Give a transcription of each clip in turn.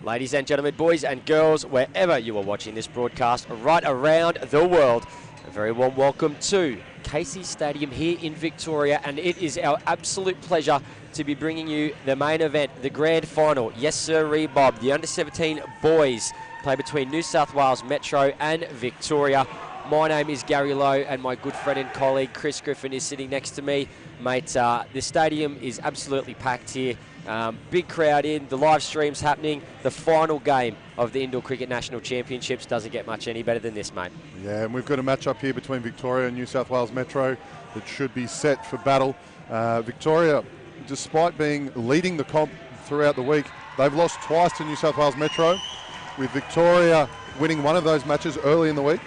Ladies and gentlemen, boys and girls, wherever you are watching this broadcast right around the world, a very warm welcome to Casey Stadium here in Victoria, and it is our absolute pleasure to be bringing you the main event, the grand final. Yes, sir, Bob. The under-17 boys play between New South Wales Metro and Victoria. My name is Gary Lowe, and my good friend and colleague Chris Griffin is sitting next to me. Mate, the stadium is absolutely packed here. Big crowd in, the live stream's happening. The final game of the Indoor Cricket National Championships doesn't get much any better than this, mate. Yeah, and we've got a match up here between Victoria and New South Wales Metro that should be set for battle. Victoria, despite leading the comp throughout the week, they've lost twice to New South Wales Metro, with Victoria winning one of those matches early in the week.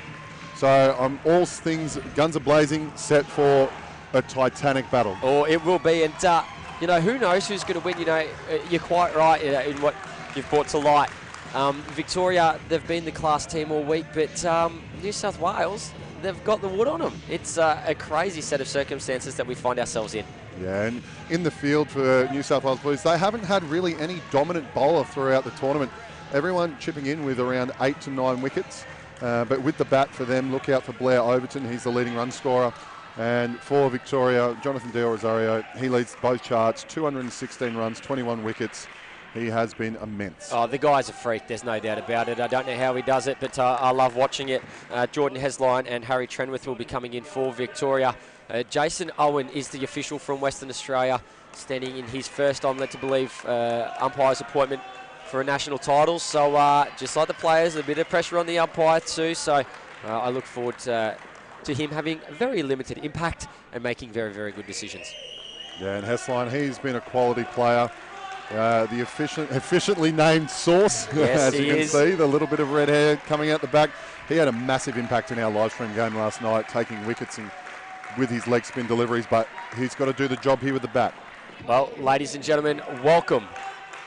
So all things guns are blazing, set for a titanic battle. Oh, it will be, and you know, who knows who's going to win. You know, you're quite right in what you've brought to light. Victoria, they've been the class team all week, but New South Wales, they've got the wood on them. It's a crazy set of circumstances that we find ourselves in. Yeah, and in the field for New South Wales Blues, they haven't had really any dominant bowler throughout the tournament. Everyone chipping in with around 8 to 9 wickets. But with the bat for them, look out for Blair Overton. He's the leading run scorer. And for Victoria, Jonathan Del Rosario, he leads both charts, 216 runs, 21 wickets. He has been immense. Oh, the guy's a freak, there's no doubt about it. I don't know how he does it, but I love watching it. Jordan Hesline and Harry Trenwith will be coming in for Victoria. Jason Owen is the official from Western Australia, standing in his first, I'm led to believe, umpire's appointment for a national title. So just like the players, a bit of pressure on the umpire too. So I look forward to him having very limited impact and making very, very good decisions. Yeah, and Hesline, he's been a quality player. The efficiently named Source, yes, as you can see, the little bit of red hair coming out the back. He had a massive impact in our live stream game last night, taking wickets and with his leg spin deliveries, but he's got to do the job here with the bat. Well, ladies and gentlemen, welcome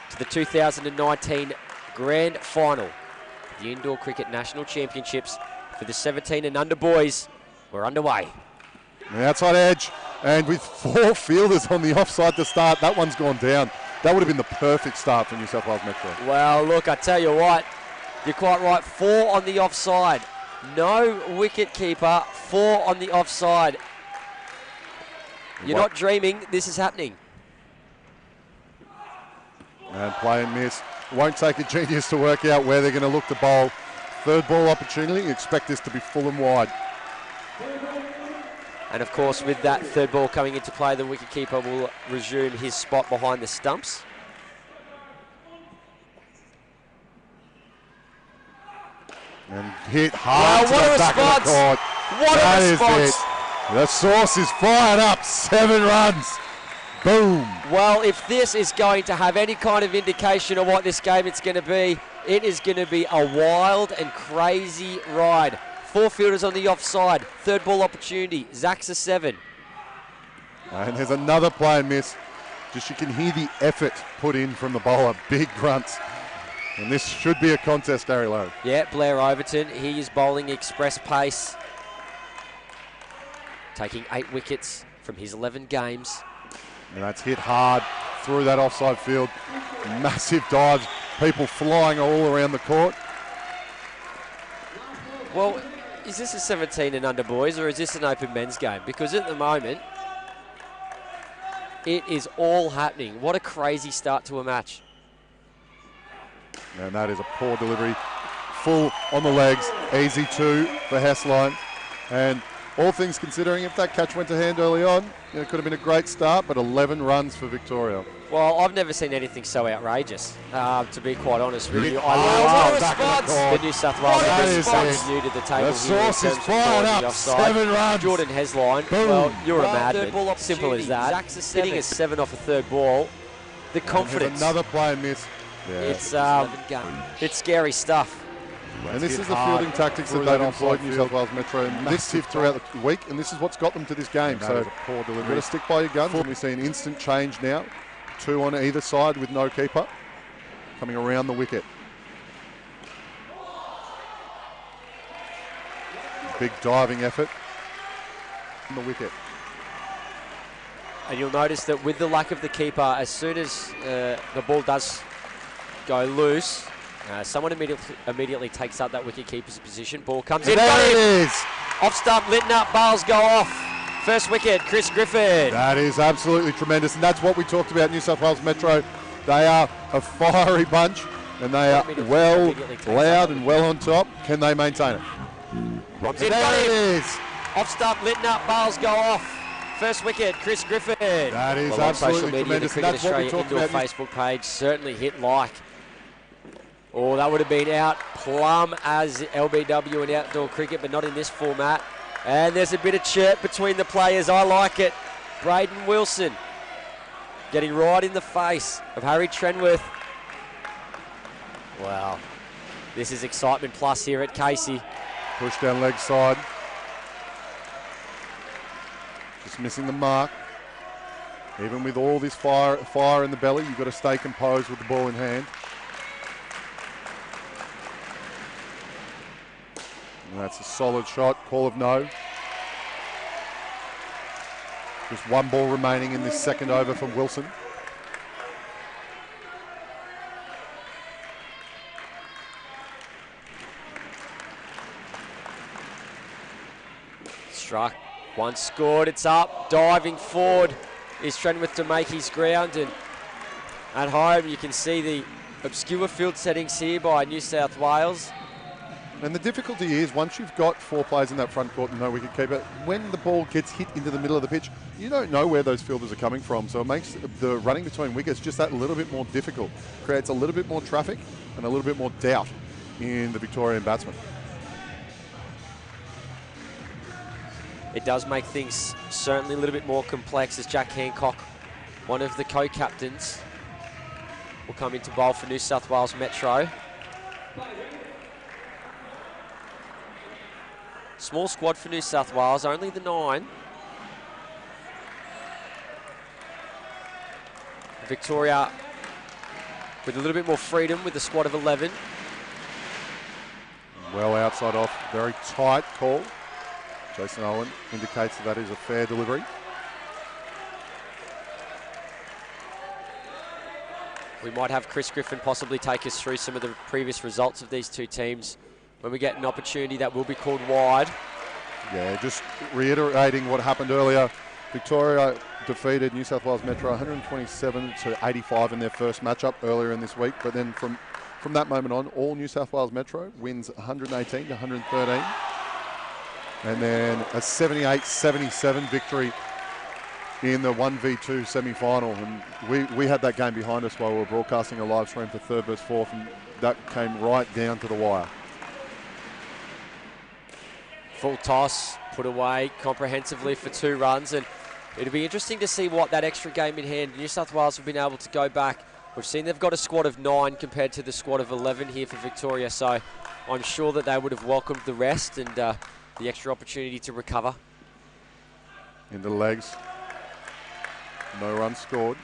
to the 2019 Grand Final, the Indoor Cricket National Championships for the 17 and under boys. We're underway. The outside edge, and with 4 fielders on the offside to start, that one's gone down. That would have been the perfect start for New South Wales Metro. Well, look, I tell you what, you're quite right. 4 on the offside. No wicket keeper, 4 on the offside. You're not dreaming, this is happening. And play and miss. Won't take a genius to work out where they're going to look to bowl. Third ball opportunity, expect this to be full and wide. And of course, with that third ball coming into play, the wicketkeeper will resume his spot behind the stumps. And hit hard. Wow, what a response! What a response! The Source is fired up, 7 runs. Boom. Well, if this is going to have any kind of indication of what this game is going to be, it is going to be a wild and crazy ride. 4 fielders on the offside. Third ball opportunity. Zach's a 7. And there's another play and miss. Just you can hear the effort put in from the bowler. Big grunts. And this should be a contest, Gary Lowe. Yeah, Blair Overton. He is bowling express pace. Taking 8 wickets from his 11 games. And that's hit hard through that offside field. Massive dives. People flying all around the court. Well, is this a 17 and under boys, or is this an open men's game? Because at the moment, it is all happening. What a crazy start to a match. And that is a poor delivery. Full on the legs. Easy 2 for Hesline. And all things considering, if that catch went to hand early on, it could have been a great start, but 11 runs for Victoria. Well, I've never seen anything so outrageous, to be quite honest with you. I love the New South Wales Metro new to the table. The Source is fired up, 7 runs. Jordan Hesline, well, you're a madman. Simple as that. Hitting a 7 off a third ball. The confidence. Another play and miss. Yeah. It's scary stuff. And this is the fielding tactics that they've employed New South Wales Metro massive throughout the week, and this is what's got them to this game. So poor delivery. You've got to stick by your guns, and we see an instant change now. 2 on either side with no keeper. Coming around the wicket. Big diving effort on the wicket. And you'll notice that with the lack of the keeper, as soon as the ball does go loose, Someone immediately takes up that wicket-keeper's position. Ball comes in. There it is. Off stump, Littner, Bales go off. First wicket, Chris Griffin. That is absolutely tremendous, and that's what we talked about New South Wales Metro. They are a fiery bunch, and they are well loud and well on top. Can they maintain it? There it is. Off stump, Littner, Bales go off. First wicket, Chris Griffin. That is on absolutely social media, tremendous. The Cricket That's what we Australia talked indoor about. Facebook page certainly hit like. Oh, that would have been out plumb as LBW and outdoor cricket, but not in this format. And there's a bit of chirp between the players. I like it. Braden Wilson getting right in the face of Harry Trenworth. Wow. This is excitement plus here at Casey. Push down leg side. Just missing the mark. Even with all this fire in the belly, you've got to stay composed with the ball in hand. And that's a solid shot. Call of no. Just one ball remaining in this second over from Wilson. Struck. One scored, it's up. Diving forward is Trenworth to make his ground. And at home, you can see the obscure field settings here by New South Wales. And the difficulty is, once you've got four players in that front court and no wicketkeeper, when the ball gets hit into the middle of the pitch, you don't know where those fielders are coming from. So it makes the running between wickets just that little bit more difficult. Creates a little bit more traffic and a little bit more doubt in the Victorian batsman. It does make things certainly a little bit more complex as Jack Hancock, one of the co-captains, will come into bowl for New South Wales Metro. Small squad for New South Wales, only the 9. Victoria with a little bit more freedom with a squad of 11. Well outside off, very tight call. Jason Owen indicates that is a fair delivery. We might have Chris Griffin possibly take us through some of the previous results of these two teams when we get an opportunity that will be called wide. Yeah, just reiterating what happened earlier. Victoria defeated New South Wales Metro 127 to 85 in their first matchup earlier in this week, but then from that moment on, all New South Wales Metro wins 118 to 113. And then a 78-77 victory in the 1v2 semi-final. And we had that game behind us while we were broadcasting a live stream for third versus fourth, and that came right down to the wire. Full toss, put away comprehensively for 2 runs, and it'll be interesting to see what that extra game in hand. New South Wales have been able to go back. We've seen they've got a squad of 9 compared to the squad of 11 here for Victoria, so I'm sure that they would have welcomed the rest and the extra opportunity to recover. Into the legs. No run scored.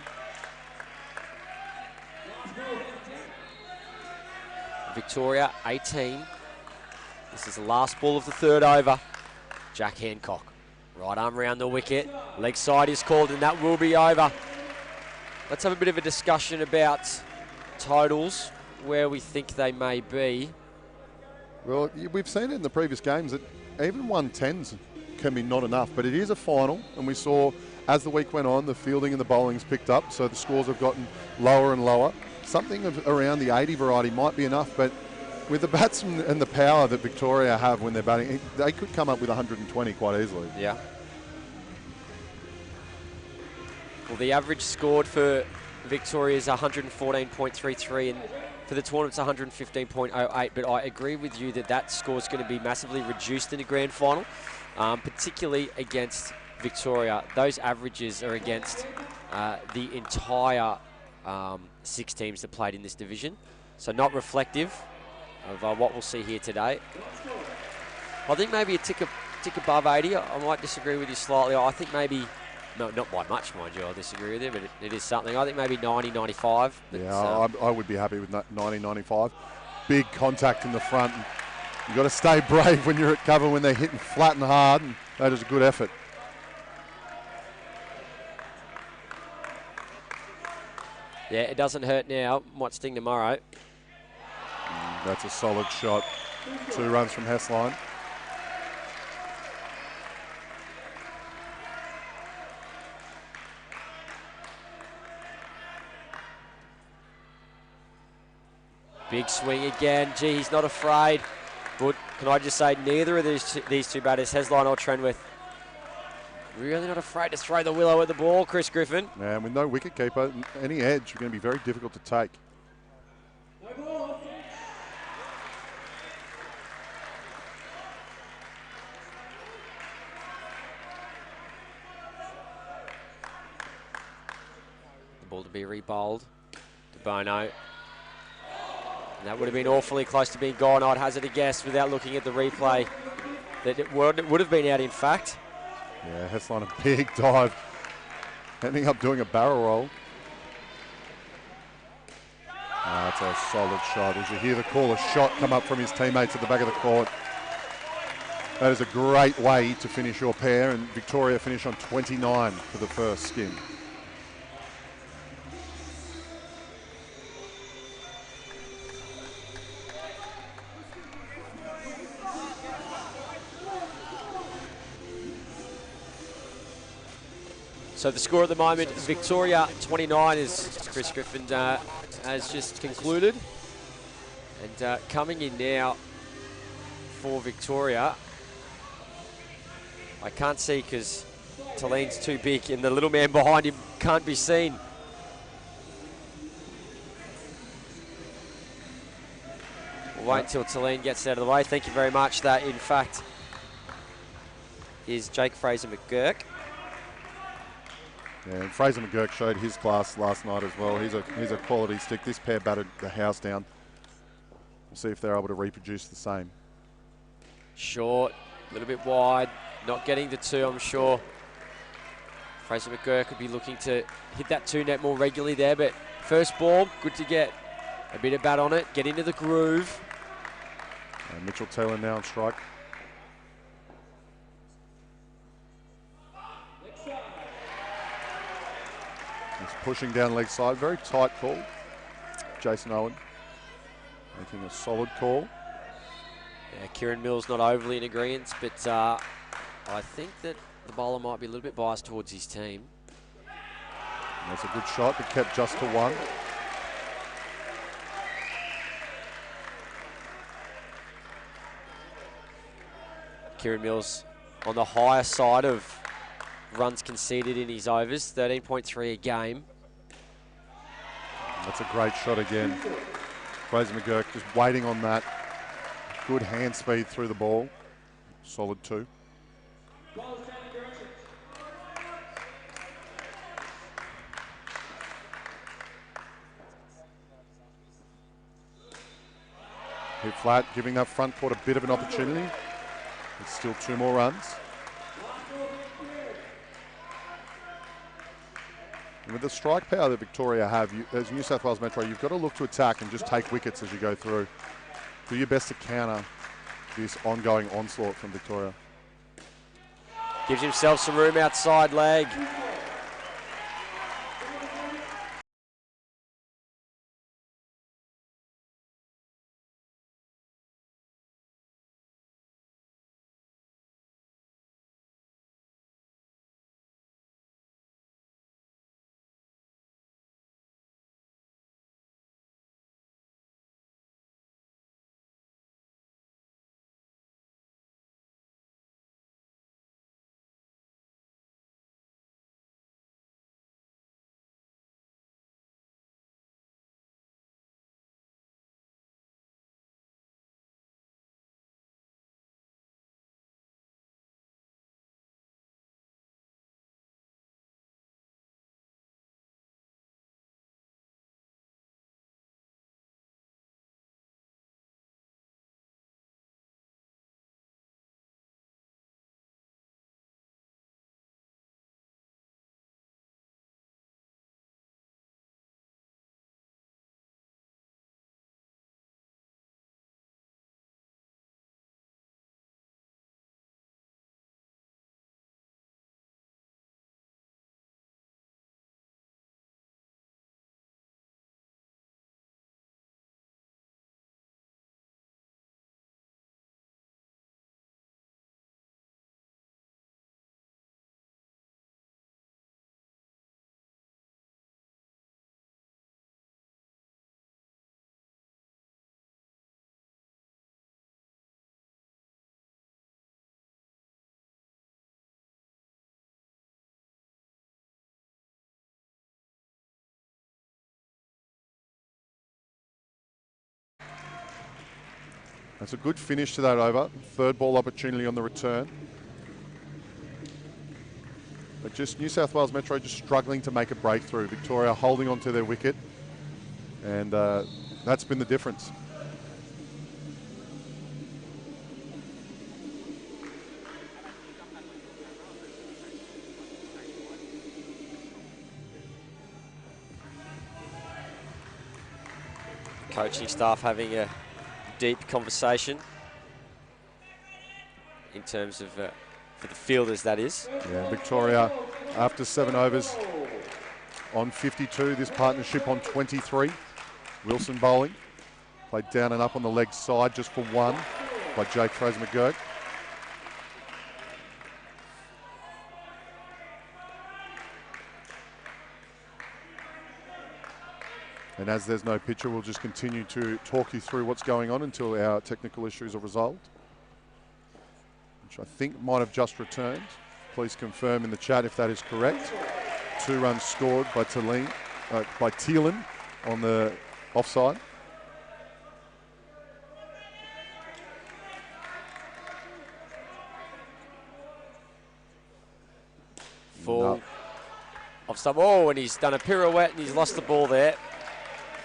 Victoria 18. This is the last ball of the third over. Jack Hancock, right arm round the wicket. Leg side is called and that will be over. Let's have a bit of a discussion about totals, where we think they may be. Well, we've seen it in the previous games that even 110s can be not enough, but it is a final, and we saw as the week went on, the fielding and the bowling's picked up, so the scores have gotten lower and lower. Something of around the 80 variety might be enough, but with the batsmen and the power that Victoria have when they're batting, they could come up with 120 quite easily. Yeah. Well, the average scored for Victoria is 114.33, and for the tournament's 115.08, but I agree with you that that score is going to be massively reduced in the grand final, particularly against Victoria. Those averages are against the entire 6 teams that played in this division, so not reflective of what we'll see here today. I think maybe a tick above 80. I might disagree with you slightly. I think maybe, no, not by much, mind you, I'll disagree with you, but it is something. I think maybe 90, 95. Yeah, I would be happy with 90, 95. Big contact in the front. You've got to stay brave when you're at cover when they're hitting flat and hard, and that is a good effort. Yeah, it doesn't hurt now. Might sting tomorrow. That's a solid shot. 2 runs from Hessline. Big swing again. Gee, he's not afraid. But can I just say, neither of these two batters, Hessline or Trenwith, really not afraid to throw the willow at the ball, Chris Griffin. And with no wicketkeeper, any edge are going to be very difficult to take. The ball to be re-bowled to Bono. And that would have been awfully close to being gone, I'd hazard a guess, without looking at the replay, that it would have been out, in fact. Yeah, Hessline a big dive, ending up doing a barrel roll. That's a solid shot. As you hear the call, a shot come up from his teammates at the back of the court. That is a great way to finish your pair, and Victoria finish on 29 for the first skin. So the score at the moment, Victoria 29, as Chris Griffin has just concluded. And coming in now for Victoria, I can't see because Talene's too big and the little man behind him can't be seen. We'll wait until Talene gets out of the way. Thank you very much. That, in fact, is Jake Fraser-McGurk. Yeah, and Fraser-McGurk showed his class last night as well. He's a quality stick. This pair battered the house down. We'll see if they're able to reproduce the same. Short, a little bit wide, not getting the 2, I'm sure. Fraser-McGurk could be looking to hit that 2 net more regularly there, but first ball, good to get a bit of bat on it, get into the groove. And Mitchell Taylor now on strike. He's pushing down leg side, very tight call. Jason Owen making a solid call. Yeah, Kieran Mills not overly in agreement, but I think that the bowler might be a little bit biased towards his team. That's a good shot, but kept just to 1. Kieran Mills on the higher side of runs conceded in his overs, 13.3 a game. That's a great shot again. Fraser-McGurk just waiting on that. Good hand speed through the ball. Solid 2. Hit flat, giving that front court a bit of an opportunity. It's still 2 more runs. And with the strike power that Victoria have, as New South Wales Metro, you've got to look to attack and just take wickets as you go through. Do your best to counter this ongoing onslaught from Victoria. Gives himself some room outside leg. That's a good finish to that over. Third ball opportunity on the return. But just New South Wales Metro just struggling to make a breakthrough. Victoria holding on to their wicket. And that's been the difference. Coaching staff having a deep conversation in terms of for the fielders, that is. Yeah, Victoria after 7 overs on 52, this partnership on 23. Wilson bowling, played down and up on the leg side just for 1 by Jake Fraser-McGurk. And as there's no pitcher, we'll just continue to talk you through what's going on until our technical issues are resolved, which I think might have just returned. Please confirm in the chat if that is correct. 2 runs scored by Thielen on the offside. Full of some. Oh, and he's done a pirouette and he's lost the ball there.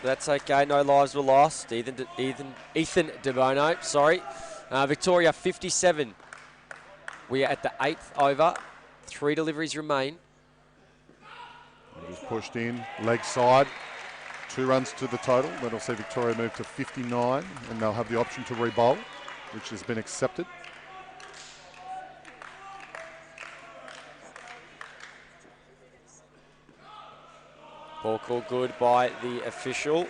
That's okay, no lives were lost. Ethan De Bono, sorry. Victoria 57. We are at the 8th over. 3 deliveries remain. Just pushed in, leg side. 2 runs to the total. That'll see Victoria move to 59 and they'll have the option to re-bowl, which has been accepted. Ball called good by the official,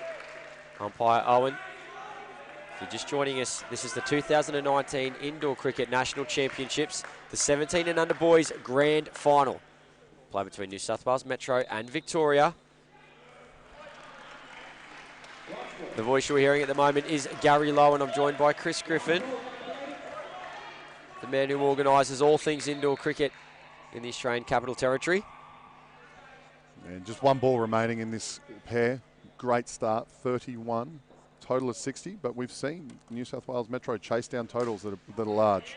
umpire Owen. If you're just joining us, this is the 2019 Indoor Cricket National Championships, the 17 and under boys grand final. Play between New South Wales Metro and Victoria. The voice you're hearing at the moment is Gary Lowe, and I'm joined by Chris Griffin, the man who organises all things indoor cricket in the Australian Capital Territory. And just 1 ball remaining in this pair. Great start, 31. Total of 60, but we've seen New South Wales Metro chase down totals that are large.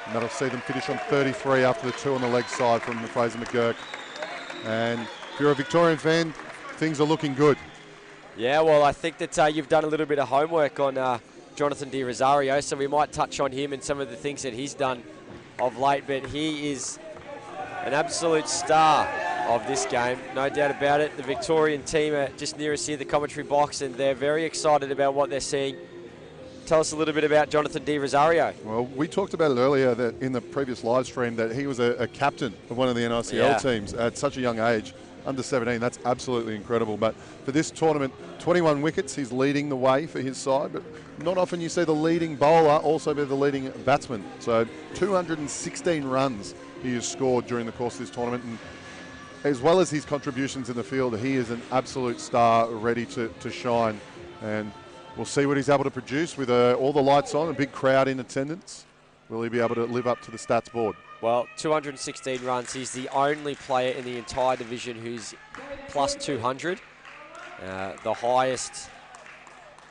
And that'll see them finish on 33 after the 2 on the leg side from Fraser-McGurk. And if you're a Victorian fan, things are looking good. Yeah, well, I think that you've done a little bit of homework on Jonathan Di Rosario, so we might touch on him and some of the things that he's done of late, but he is an absolute star of this game, no doubt about it. The Victorian team are just near us here, the commentary box, and they're very excited about what they're seeing. Tell us a little bit about Jonathan Di Rosario. Well, we talked about it earlier that in the previous live stream that he was a captain of one of the NICL teams at such a young age, under 17. That's absolutely incredible. But for this tournament, 21 wickets, he's leading the way for his side. But not often you see the leading bowler also be the leading batsman. So 216 runs he has scored during the course of this tournament. And as well as his contributions in the field, he is an absolute star ready to shine. And we'll see what he's able to produce with all the lights on, a big crowd in attendance. Will he be able to live up to the stats board? Well, 216 runs. He's the only player in the entire division who's plus 200. The highest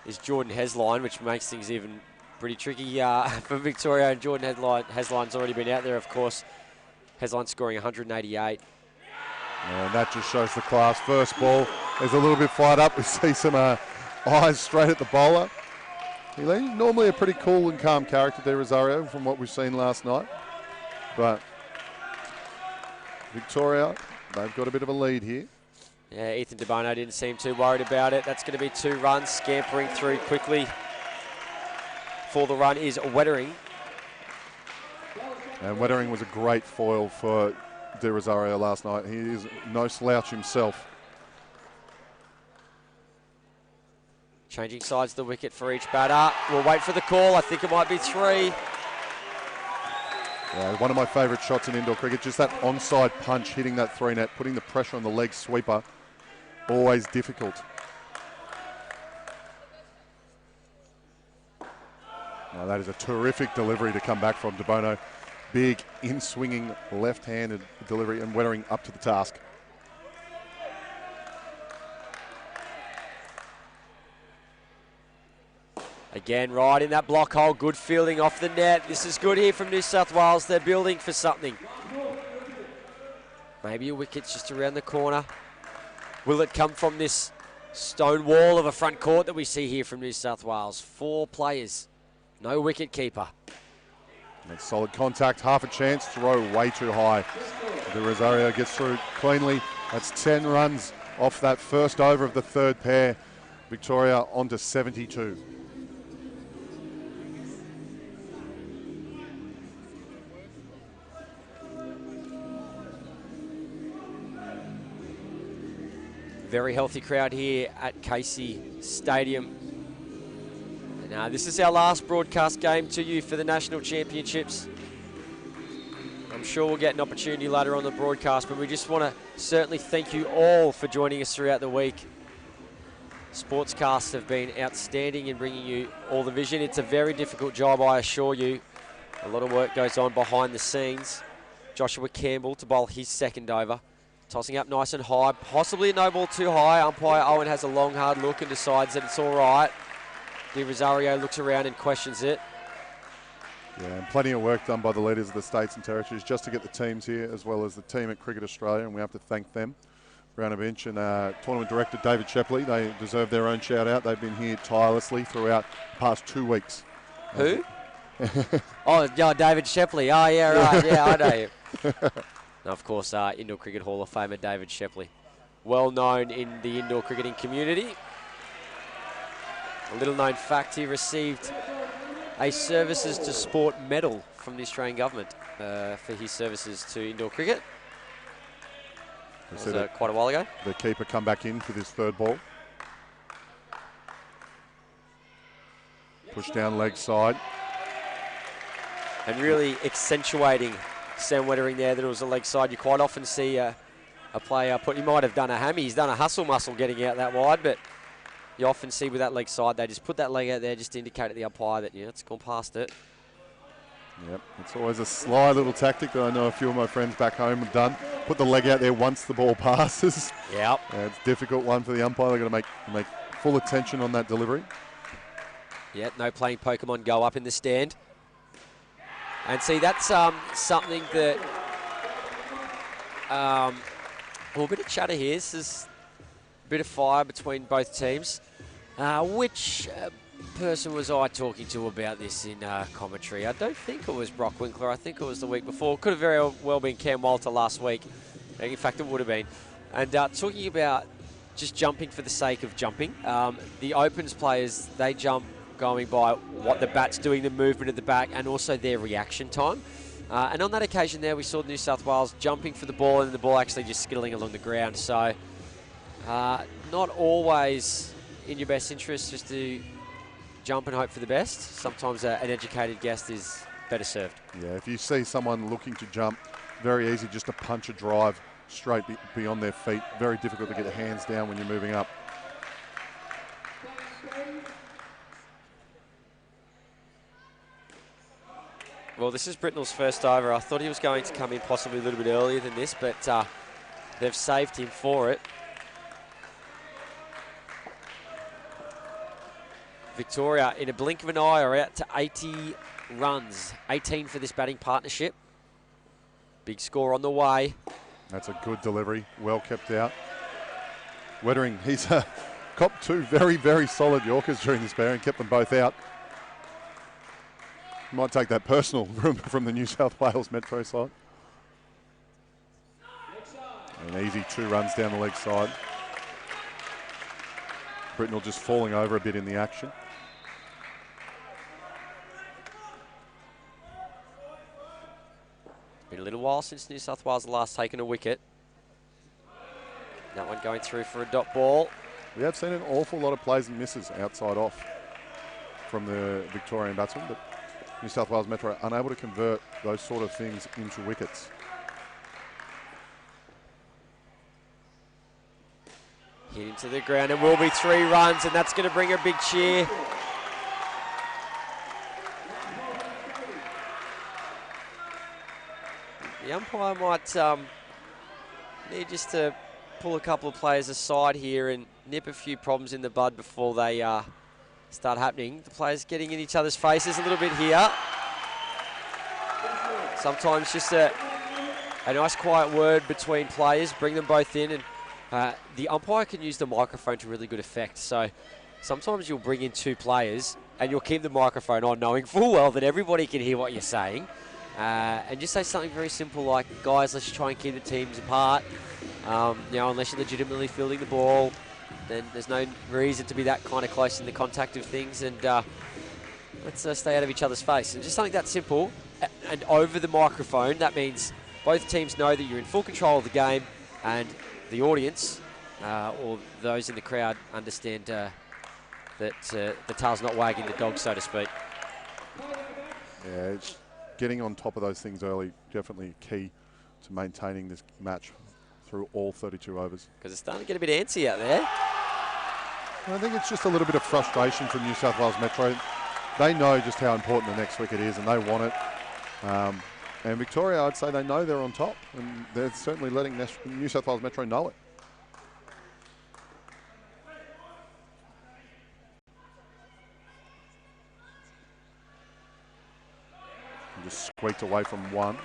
is Jordan Hesline, which makes things even pretty tricky for Victoria. And Jordan Hesline's already been out there, of course. Hesline scoring 188. And that just shows the class. First ball is a little bit fired up. We see some eyes straight at the bowler. He's normally a pretty cool and calm character there, Rosario, from what we've seen last night. But Victoria, they've got a bit of a lead here. Yeah, Ethan De Bono didn't seem too worried about it. That's going to be 2 runs, scampering through quickly. For the run is Wettering. And Wettering was a great foil for De Rosario last night. He is no slouch himself. Changing sides of the wicket for each batter. We'll wait for the call. I think it might be 3. Yeah, one of my favourite shots in indoor cricket, just that onside punch hitting that 3 net, putting the pressure on the leg sweeper. Always difficult. Now that is a terrific delivery to come back from De Bono. Big in-swinging left-handed delivery and Wettering up to the task. Again, right in that block hole. Good fielding off the net. This is good here from New South Wales. They're building for something. Maybe a wicket's just around the corner. Will it come from this stone wall of a front court that we see here from New South Wales? 4 players, no wicket keeper. Makes solid contact, half a chance, throw way too high. De Rosario gets through cleanly. That's 10 runs off that first over of the third pair. Victoria onto 72. Very healthy crowd here at Casey Stadium. And this is our last broadcast game to you for the National Championships. I'm sure we'll get an opportunity later on the broadcast, but we just want to certainly thank you all for joining us throughout the week. Sportscasts have been outstanding in bringing you all the vision. It's a very difficult job, I assure you. A lot of work goes on behind the scenes. Joshua Campbell to bowl his second over. Tossing up nice and high, possibly a no ball too high. Umpire Owen has a long, hard look and decides that it's all right. De Rosario looks around and questions it. Yeah, and plenty of work done by the leaders of the states and territories just to get the teams here, as well as the team at Cricket Australia, and we have to thank them. Round a bench and tournament director David Shepley, they deserve their own shout out. They've been here tirelessly throughout the past 2 weeks. Who? Yeah, David Shepley. Oh, yeah, right. Yeah, I know him. And of course, Indoor Cricket Hall of Famer David Shepley. Well known in the indoor cricketing community. A little known fact, he received a Services to Sport medal from the Australian government for his services to indoor cricket. That was quite a while ago. The keeper come back in for this third ball. Push down leg side. And really accentuating Sam Wettering there that it was a leg side. You quite often see a player he might have done a hammy. He's done a hustle muscle getting out that wide, but you often see with that leg side, they just put that leg out there just to indicate to the umpire that, it's gone past it. Yep, it's always a sly little tactic that I know a few of my friends back home have done. Put the leg out there once the ball passes. Yep. It's a difficult one for the umpire. They've got to make full attention on that delivery. Yeah, no playing Pokemon Go up in the stand. And see, that's something that... a bit of chatter here. This is a bit of fire between both teams. Which person was I talking to about this in commentary? I don't think it was Brock Winkler. I think it was the week before. Could have very well been Cam Walter last week. In fact, it would have been. And talking about just jumping for the sake of jumping. The opens players, they jump going by what the bat's doing, the movement of the bat, and also their reaction time. And on that occasion there, we saw New South Wales jumping for the ball and the ball actually just skittling along the ground. So not always in your best interest just to jump and hope for the best. Sometimes an educated guest is better served. Yeah, if you see someone looking to jump, very easy just to punch a drive straight beyond their feet. Very difficult to get the hands down when you're moving up. Well, this is Britnell's first over. I thought he was going to come in possibly a little bit earlier than this, but they've saved him for it. Victoria, in a blink of an eye, are out to 80 runs. 18 for this batting partnership. Big score on the way. That's a good delivery. Well kept out. Wettering, he's copped 2 very, very solid Yorkers during this pair and kept them both out. Might take that personal from the New South Wales Metro side. An easy 2 runs down the leg side. Britnell just falling over a bit in the action. It's been a little while since New South Wales last taken a wicket. That one going through for a dot ball. We have seen an awful lot of plays and misses outside off from the Victorian batsmen, but New South Wales Metro unable to convert those sort of things into wickets. Hit into the ground and will be 3 runs, and that's going to bring a big cheer. The umpire might need just to pull a couple of players aside here and nip a few problems in the bud before they start happening. The players getting in each other's faces a little bit here. Sometimes just a nice quiet word between players, bring them both in, and the umpire can use the microphone to really good effect. So sometimes you'll bring in two players and you'll keep the microphone on knowing full well that everybody can hear what you're saying. And just say something very simple like, guys, let's try and keep the teams apart. Unless you're legitimately fielding the ball, then there's no reason to be that kind of close in the contact of things. And let's stay out of each other's face. And just something that simple. And over the microphone, that means both teams know that you're in full control of the game, and the audience or those in the crowd understand that the tail's not wagging the dog, so to speak. Yeah, it's getting on top of those things early, definitely key to maintaining this match through all 32 overs. Because it's starting to get a bit antsy out there. I think it's just a little bit of frustration from New South Wales Metro. They know just how important the next wicket is, and they want it. And Victoria, I'd say they know they're on top, and they're certainly letting New South Wales Metro know it. And just squeaked away from one.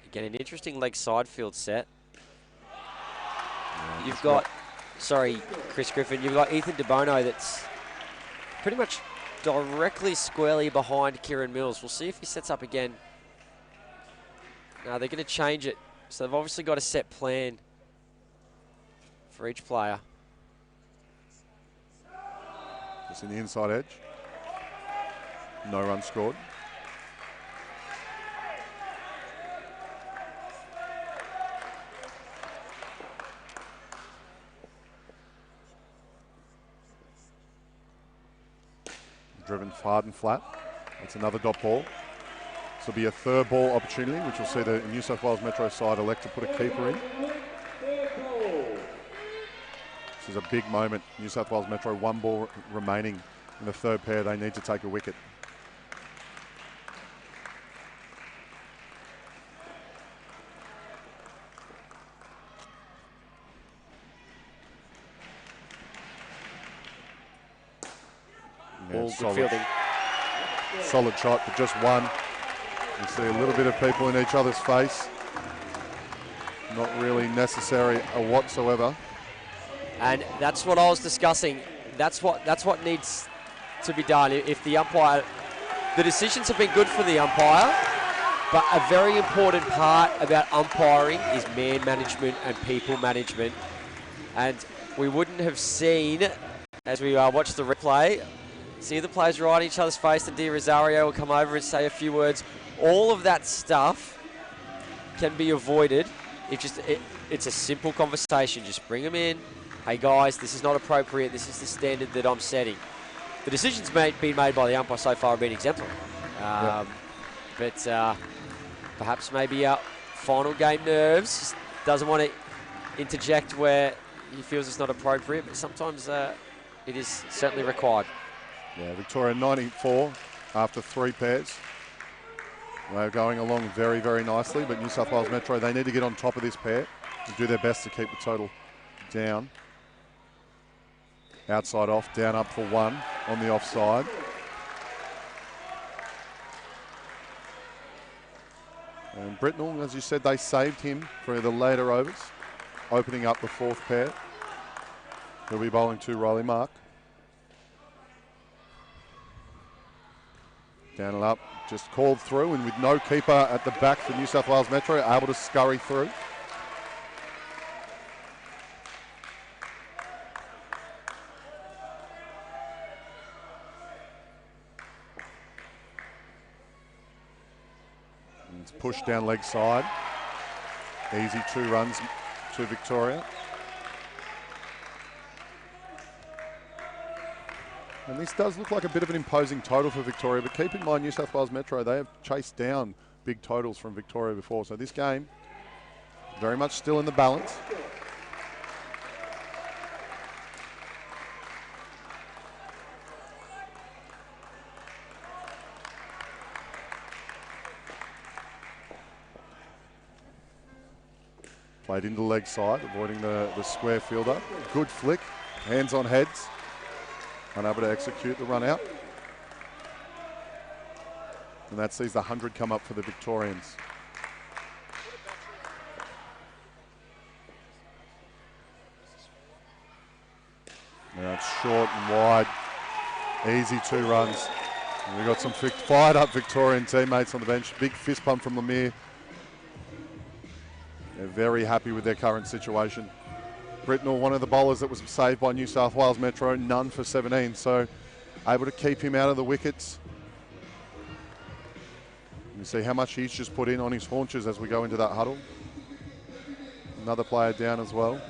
Again, an interesting leg side field set. You've got, sorry, Chris Griffin, you've got Ethan De Bono that's pretty much directly squarely behind Kieran Mills. We'll see if he sets up again. No, they're going to change it. So they've obviously got a set plan for each player. Just in the inside edge. No run scored. Driven hard and flat. It's another dot ball. This will be a third ball opportunity, which will see the New South Wales Metro side elect to put a keeper in. This is a big moment. New South Wales Metro, one ball remaining in the third pair. They need to take a wicket. All good fielding. Solid shot, but just one. You see a little bit of people in each other's face. Not really necessary whatsoever. And that's what I was discussing. That's what needs to be done. If the umpire, the decisions have been good for the umpire, but a very important part about umpiring is man management and people management. And we wouldn't have seen, as we watch the replay, see the players right in each other's face, and Di Rosario will come over and say a few words. All of that stuff can be avoided if it's a simple conversation. Just bring them in. Hey guys, this is not appropriate. This is the standard that I'm setting. The decisions being made by the umpire so far have been exemplary. But perhaps maybe final game nerves, just doesn't want to interject where he feels it's not appropriate, but sometimes it is certainly required. Yeah, Victoria 94 after three pairs. They're going along very, very nicely, but New South Wales Metro, they need to get on top of this pair and do their best to keep the total down. Outside off, down up for one on the offside. And Britnell, as you said, they saved him for the later overs, opening up the fourth pair. He'll be bowling to Riley Mark. Down and up, just called through, and with no keeper at the back for New South Wales Metro, able to scurry through. And it's pushed down leg side. Easy 2 runs to Victoria. And this does look like a bit of an imposing total for Victoria, but keep in mind New South Wales Metro, they have chased down big totals from Victoria before. So this game, very much still in the balance. Played into the leg side, avoiding the square fielder. Good flick, hands on heads. Unable to execute the run out. And that sees the 100 come up for the Victorians. Now it's short and wide. Easy 2 runs. And we've got some fired up Victorian teammates on the bench. Big fist pump from Lemire. They're very happy with their current situation. Britnell, one of the bowlers that was saved by New South Wales Metro, none for 17, so able to keep him out of the wickets. You see how much he's just put in on his haunches as we go into that huddle. Another player down as well.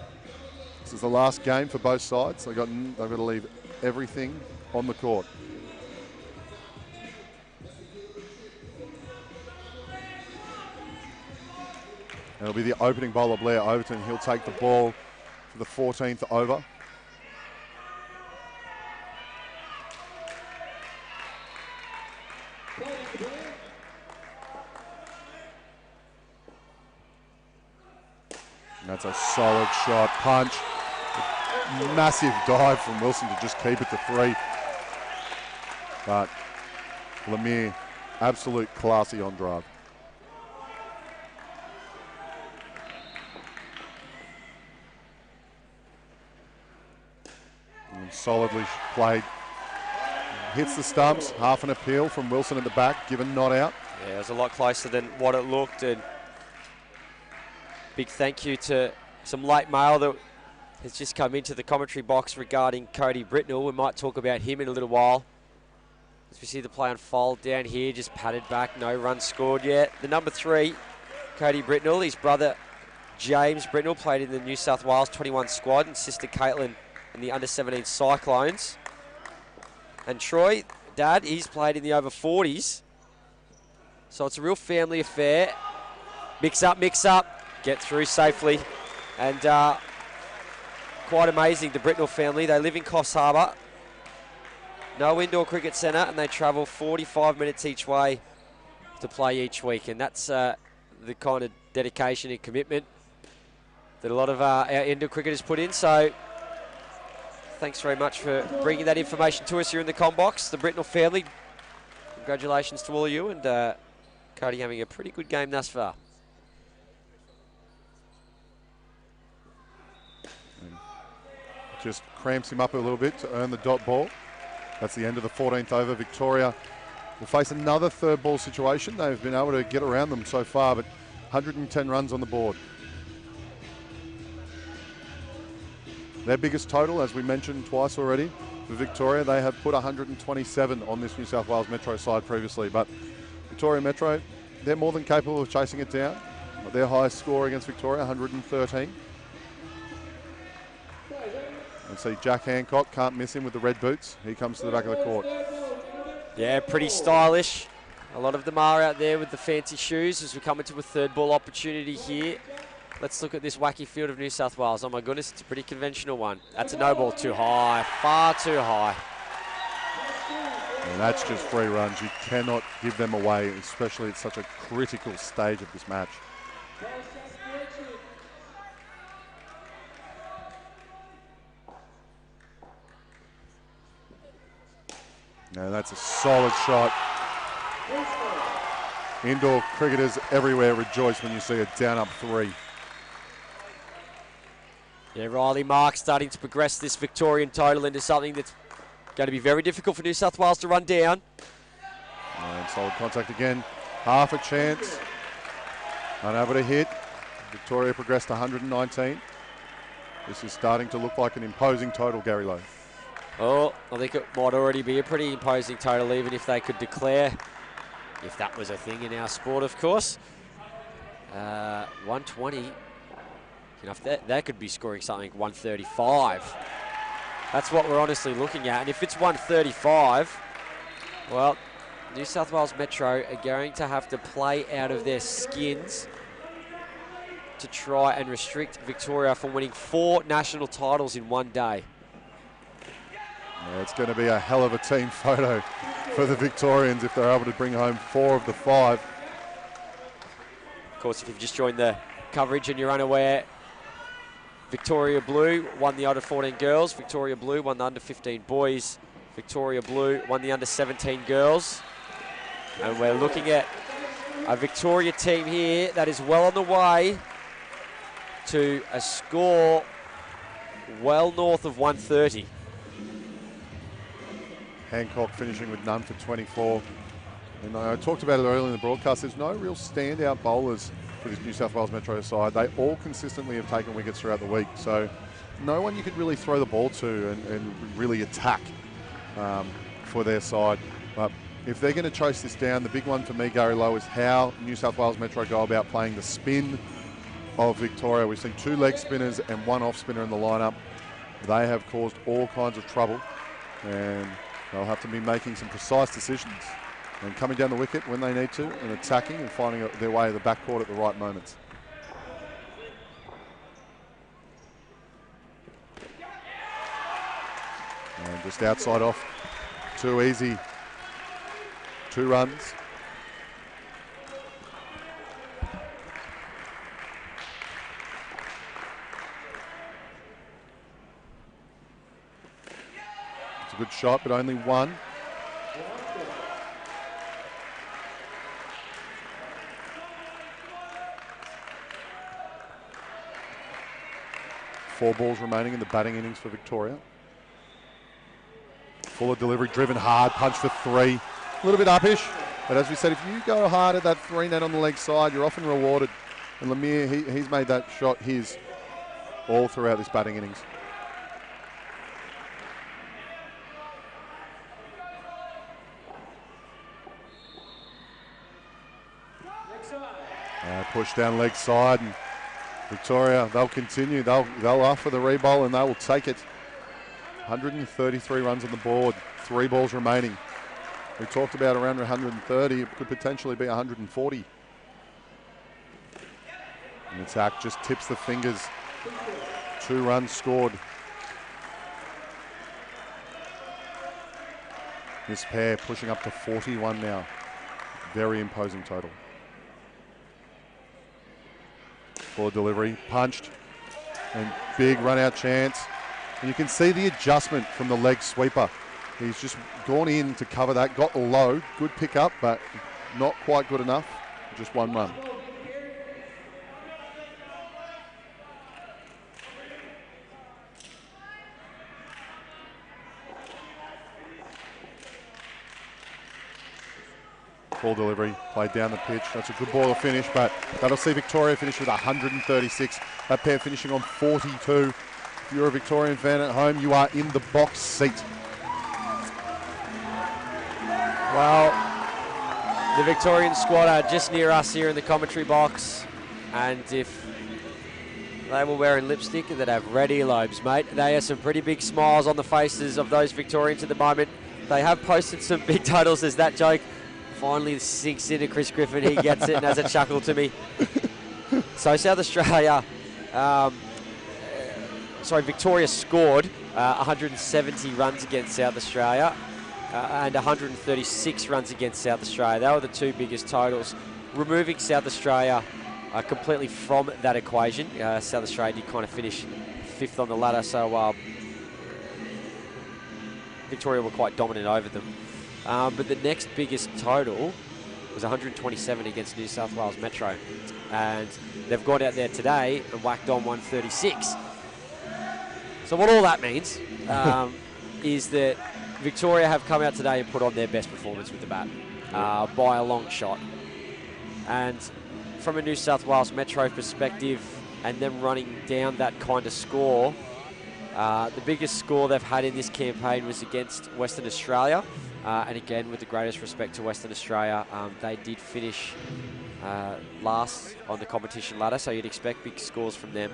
This is the last game for both sides. They've got to leave everything on the court. And it'll be the opening bowler, Blair Overton. He'll take the ball for the 14th over. And that's a solid shot, punch. Massive dive from Wilson to just keep it to 3. But Lemire, absolute classy on drive. And solidly played. Hits the stumps, half an appeal from Wilson at the back, given not out. Yeah, it was a lot closer than what it looked, and big thank you to some late mail that has just come into the commentary box regarding Cody Britnell. We might talk about him in a little while. As we see the play unfold down here, just patted back, no runs scored yet. The number 3, Cody Britnell, his brother James Britnell played in the New South Wales 21 squad, and sister Caitlin in the under-17 Cyclones. And Troy, Dad, he's played in the over 40s. So it's a real family affair. Mix up, get through safely. And quite amazing, the Britnell family. They live in Coffs Harbour. No indoor cricket centre, and they travel 45 minutes each way to play each week. And that's the kind of dedication and commitment that a lot of our indoor cricketers put in. So thanks very much for bringing that information to us here in the comm box. The Britnell family, congratulations to all of you, and Cody having a pretty good game thus far. Just cramps him up a little bit to earn the dot ball. That's the end of the 14th over. Victoria will face another third ball situation. They've been able to get around them so far, but 110 runs on the board. Their biggest total, as we mentioned twice already, for Victoria, they have put 127 on this New South Wales Metro side previously, but Victoria Metro, they're more than capable of chasing it down. Their highest score against Victoria, 113. And see Jack Hancock, can't miss him with the red boots. He comes to the back of the court. Yeah, pretty stylish. A lot of them are out there with the fancy shoes as we come into a third ball opportunity here. Let's look at this wacky field of New South Wales. Oh my goodness, it's a pretty conventional one. That's a no ball, too high, far too high. And that's just 3 runs. You cannot give them away, especially at such a critical stage of this match. Now that's a solid shot. Indoor cricketers everywhere rejoice when you see a down up 3. Yeah, Riley Mark starting to progress this Victorian total into something that's going to be very difficult for New South Wales to run down. And solid contact again. Half a chance. Unable to hit. Victoria progressed to 119. This is starting to look like an imposing total, Gary Lowe. Oh, I think it might already be a pretty imposing total, even if they could declare, if that was a thing in our sport, of course. 120. You know, if that could be scoring something 135. That's what we're honestly looking at. And if it's 135, well, New South Wales Metro are going to have to play out of their skins to try and restrict Victoria from winning 4 national titles in one day. Yeah, it's going to be a hell of a team photo for the Victorians if they're able to bring home 4 of the 5. course, if you've just joined the coverage and you're unaware, Victoria Blue won the under 14 girls. Victoria Blue won the under 15 boys. Victoria Blue won the under 17 girls. And we're looking at a Victoria team here that is well on the way to a score well north of 130. Hancock finishing with none for 24. And I talked about it earlier in the broadcast. There's no real standout bowlers for this New South Wales Metro side. They all consistently have taken wickets throughout the week. So no one you could really throw the ball to and really attack for their side. But if they're going to chase this down, the big one for me, Gary Lowe, is how New South Wales Metro go about playing the spin of Victoria. We've seen 2 leg spinners and 1 off spinner in the lineup. They have caused all kinds of trouble, and they'll have to be making some precise decisions and coming down the wicket when they need to and attacking and finding their way to the backcourt at the right moments. And just outside off, too easy. 2 runs. It's a good shot, but only 1. Four balls remaining in the batting innings for Victoria. Fuller delivery, driven hard, punch for 3. A little bit uppish, but as we said, if you go hard at that 3 net on the leg side, you're often rewarded. And Lemire, he's made that shot his all throughout this batting innings. Push down leg side, and Victoria, they'll continue. They'll offer the re-bowl and they will take it. 133 runs on the board, 3 balls remaining. We talked about around 130, it could potentially be 140. And attack just tips the fingers. 2 runs scored. This pair pushing up to 41 now. Very imposing total. Full delivery, punched, and big run out chance. And you can see the adjustment from the leg sweeper. He's just gone in to cover that, got the low, good pick up, but not quite good enough. Just 1 run. Full delivery, played down the pitch. That's a good ball to finish, but that'll see Victoria finish with 136. That pair finishing on 42. If you're a Victorian fan at home, you are in the box seat. Well, the Victorian squad are just near us here in the commentary box, and if they were wearing lipstick, they'd have red earlobes, mate. They have some pretty big smiles on the faces of those Victorians at the moment. They have posted some big totals as that joke finally sinks into Chris Griffin. He gets it and has a chuckle to me. So South Australia, Victoria scored 170 runs against South Australia and 136 runs against South Australia. They were the 2 biggest totals. Removing South Australia completely from that equation, South Australia did kind of finish 5th on the ladder, so Victoria were quite dominant over them. But the next biggest total was 127 against New South Wales Metro. And they've gone out there today and whacked on 136. So what all that means is that Victoria have come out today and put on their best performance with the bat by a long shot. And from a New South Wales Metro perspective and them running down that kind of score, the biggest score they've had in this campaign was against Western Australia. And again, with the greatest respect to Western Australia, they did finish last on the competition ladder, so you'd expect big scores from them.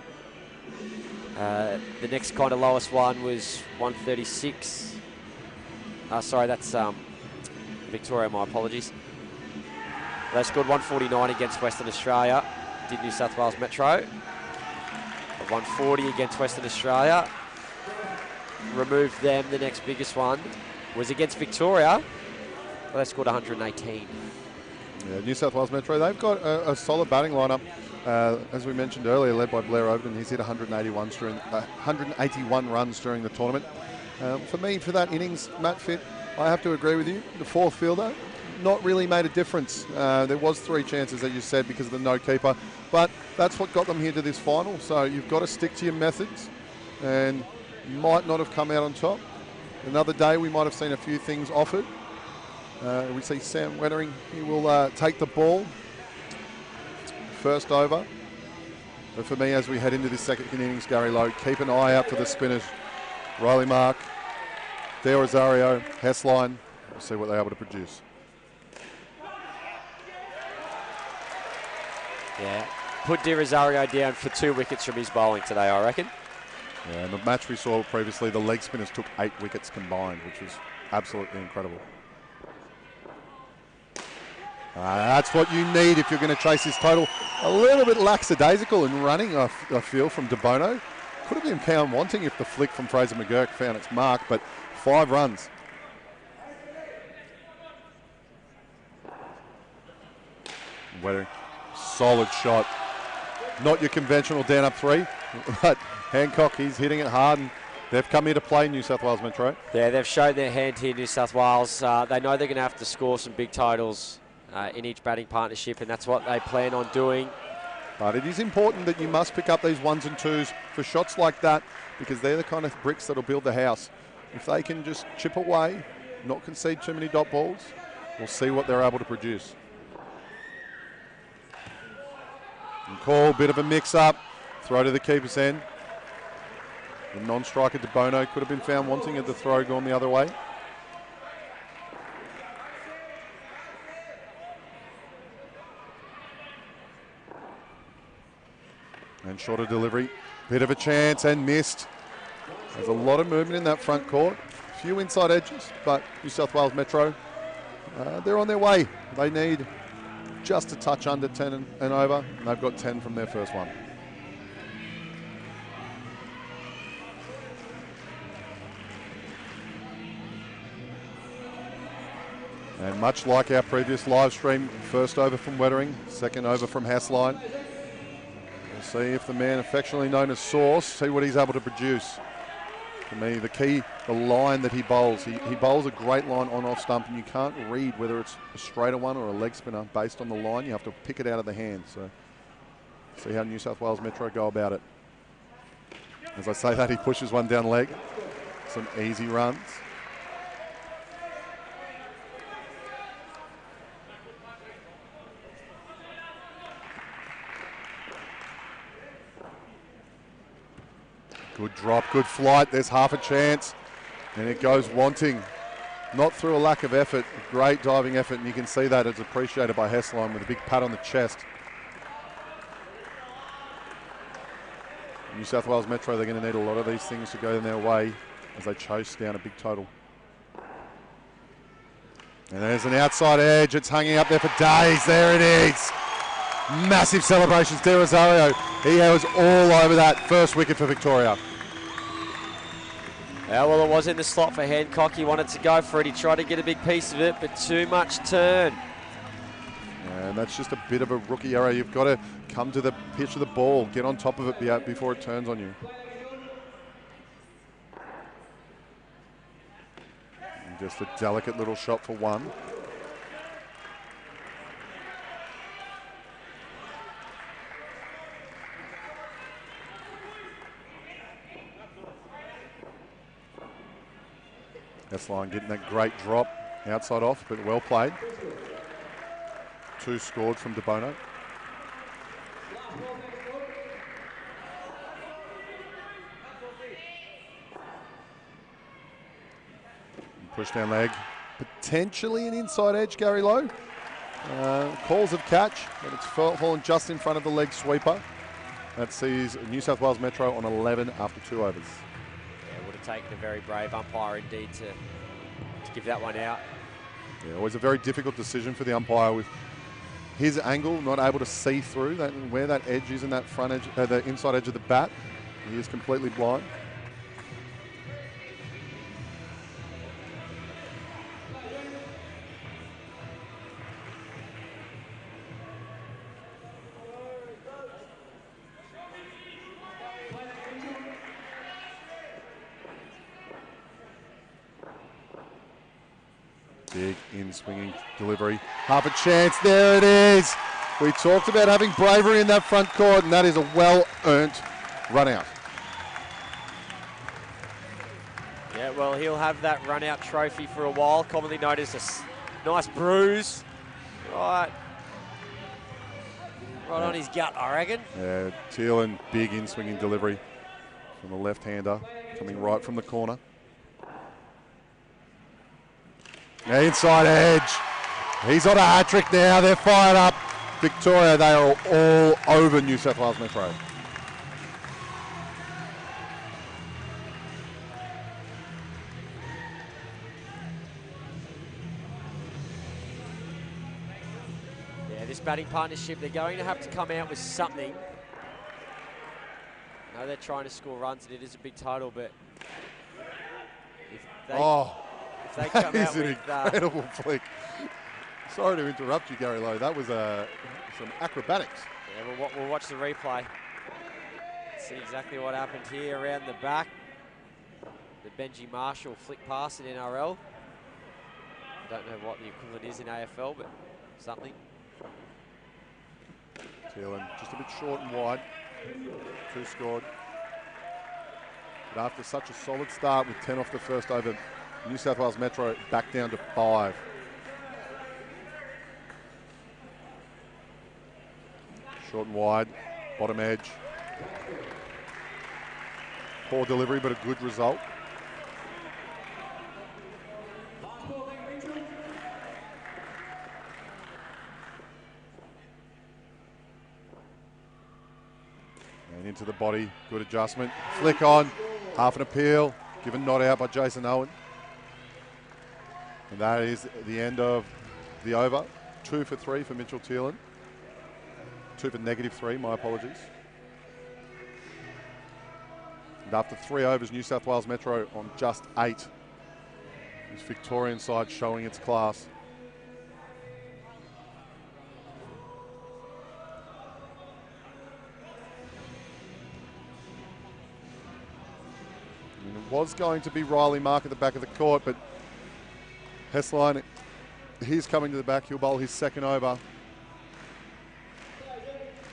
The next kind of lowest one was 136. Sorry, that's Victoria, my apologies. They scored 149 against Western Australia, did New South Wales Metro. 140 against Western Australia. Removed them, the next biggest one was against Victoria. Well, they scored 118. Yeah, New South Wales Metro, they've got a solid batting lineup. As we mentioned earlier, led by Blair Overton. He's hit 181 runs during the tournament. For me, for that innings, Matt Fitt, I have to agree with you. The fourth fielder, not really made a difference. There was 3 chances, as you said, because of the no keeper. But that's what got them here to this final. So you've got to stick to your methods, and might not have come out on top. Another day, we might have seen a few things offered. We see Sam Wettering. He will take the ball first over. But for me, as we head into this second innings, Gary Lowe, keep an eye out for the spinners. Riley Mark, De Rosario, Hessline. We'll see what they're able to produce. Yeah, put De Rosario down for 2 wickets from his bowling today, I reckon. Yeah, and the match we saw previously, the leg spinners took 8 wickets combined, which was absolutely incredible. That's what you need if you're going to chase this total. A little bit lackadaisical in running, I feel, from De Bono. Could have been found wanting if the flick from Fraser McGurk found its mark, but 5 runs. Wettering, solid shot. Not your conventional down up 3, but Hancock, he's hitting it hard, and they've come here to play New South Wales Metro. Yeah, they've showed their hand here, New South Wales. They know they're going to have to score some big totals in each batting partnership, and that's what they plan on doing. But it is important that you must pick up these 1s and 2s for shots like that, because they're the kind of bricks that'll build the house. If they can just chip away, not concede too many dot balls, we'll see what they're able to produce. And call, bit of a mix-up, throw to the keeper's end. The non-striker De Bono could have been found wanting at the throw gone the other way. And shorter delivery, bit of a chance and missed. There's a lot of movement in that front court. A few inside edges, but New South Wales Metro, they're on their way. They need just a touch under 10 and over, and they've got 10 from their first one. And much like our previous live stream, first over from Wettering, second over from Hessline. We'll see if the man affectionately known as Sauce, see what he's able to produce. For me, the key, the line that he bowls. He bowls a great line on off stump, and you can't read whether it's a straighter one or a leg spinner based on the line. You have to pick it out of the hand. So see how New South Wales Metro go about it. As I say that, he pushes one down leg. Some easy runs. Good drop, good flight. There's half a chance. And it goes wanting. Not through a lack of effort. Great diving effort. And you can see that it's appreciated by Hessline with a big pat on the chest. New South Wales Metro, they're going to need a lot of these things to go in their way as they chase down a big total. And there's an outside edge. It's hanging up there for days. There it is. Massive celebrations. De Rosario, he was all over that first wicket for Victoria. Yeah, well, it was in the slot for Hancock. He wanted to go for it. He tried to get a big piece of it, but too much turn. And that's just a bit of a rookie error. You've got to come to the pitch of the ball, get on top of it before it turns on you. And just a delicate little shot for 1. Hessline getting that great drop outside off, but well played. 2 scored from De Bono. Push down leg. Potentially an inside edge, Gary Lowe. Calls of catch, but it's fallen just in front of the leg sweeper. That sees New South Wales Metro on 11 after 2 overs. Yeah, would have taken a very brave umpire indeed to give that one out. Yeah, always a very difficult decision for the umpire with his angle, not able to see through that, and where that edge is in that front edge, the inside edge of the bat. He is completely blind. Big in-swinging delivery. Half a chance. There it is. We talked about having bravery in that front court, and that is a well-earned run out. Yeah, well, he'll have that run-out trophy for a while, commonly known as a nice bruise. Right on his gut, I reckon. Yeah, Thielen, big in-swinging delivery from the left-hander, coming right from the corner. Now inside edge. He's on a hat-trick now. They're fired up. Victoria, they are all over New South Wales Metro. This batting partnership, they're going to have to come out with something. I know they're trying to score runs and it is a big total, but if they come out that is with an incredible flick. Sorry to interrupt you, Gary Lowe. That was some acrobatics. Yeah, we'll watch the replay. See exactly what happened here around the back. The Benji Marshall flick pass in NRL. I don't know what the equivalent is in AFL, but something. Thielen just a bit short and wide. 2 scored. But after such a solid start with 10 off the first over, New South Wales Metro back down to 5. Short and wide, bottom edge. Poor delivery, but a good result. And into the body, good adjustment. Flick on, half an appeal, given not out by Jason Owen. And that is the end of the over. 2 for 3 for Mitchell Thielen. 2 for -3, my apologies. And after 3 overs, New South Wales Metro on just 8. This Victorian side showing its class. And it was going to be Riley Mark at the back of the court, but Hessline, he's coming to the back. He'll bowl his second over.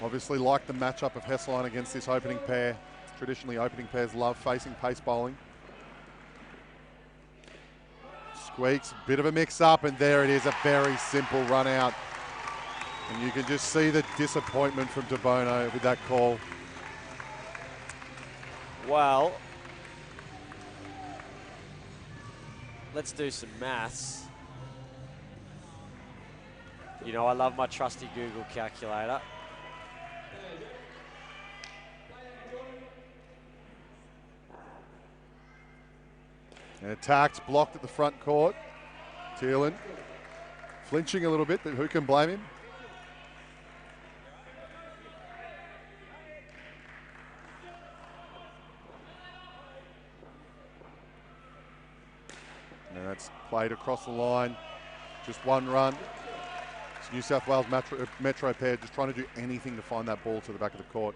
Obviously like the matchup of Hessline against this opening pair. Traditionally, opening pairs love facing pace bowling. Squeaks, bit of a mix-up, and there it is, a very simple run out. And you can just see the disappointment from De Bono with that call. Well, let's do some maths. You know, I love my trusty Google calculator. And attacked, blocked at the front court. Thielen flinching a little bit, but who can blame him? And that's played across the line. Just 1 run. It's New South Wales Metro pair just trying to do anything to find that ball to the back of the court.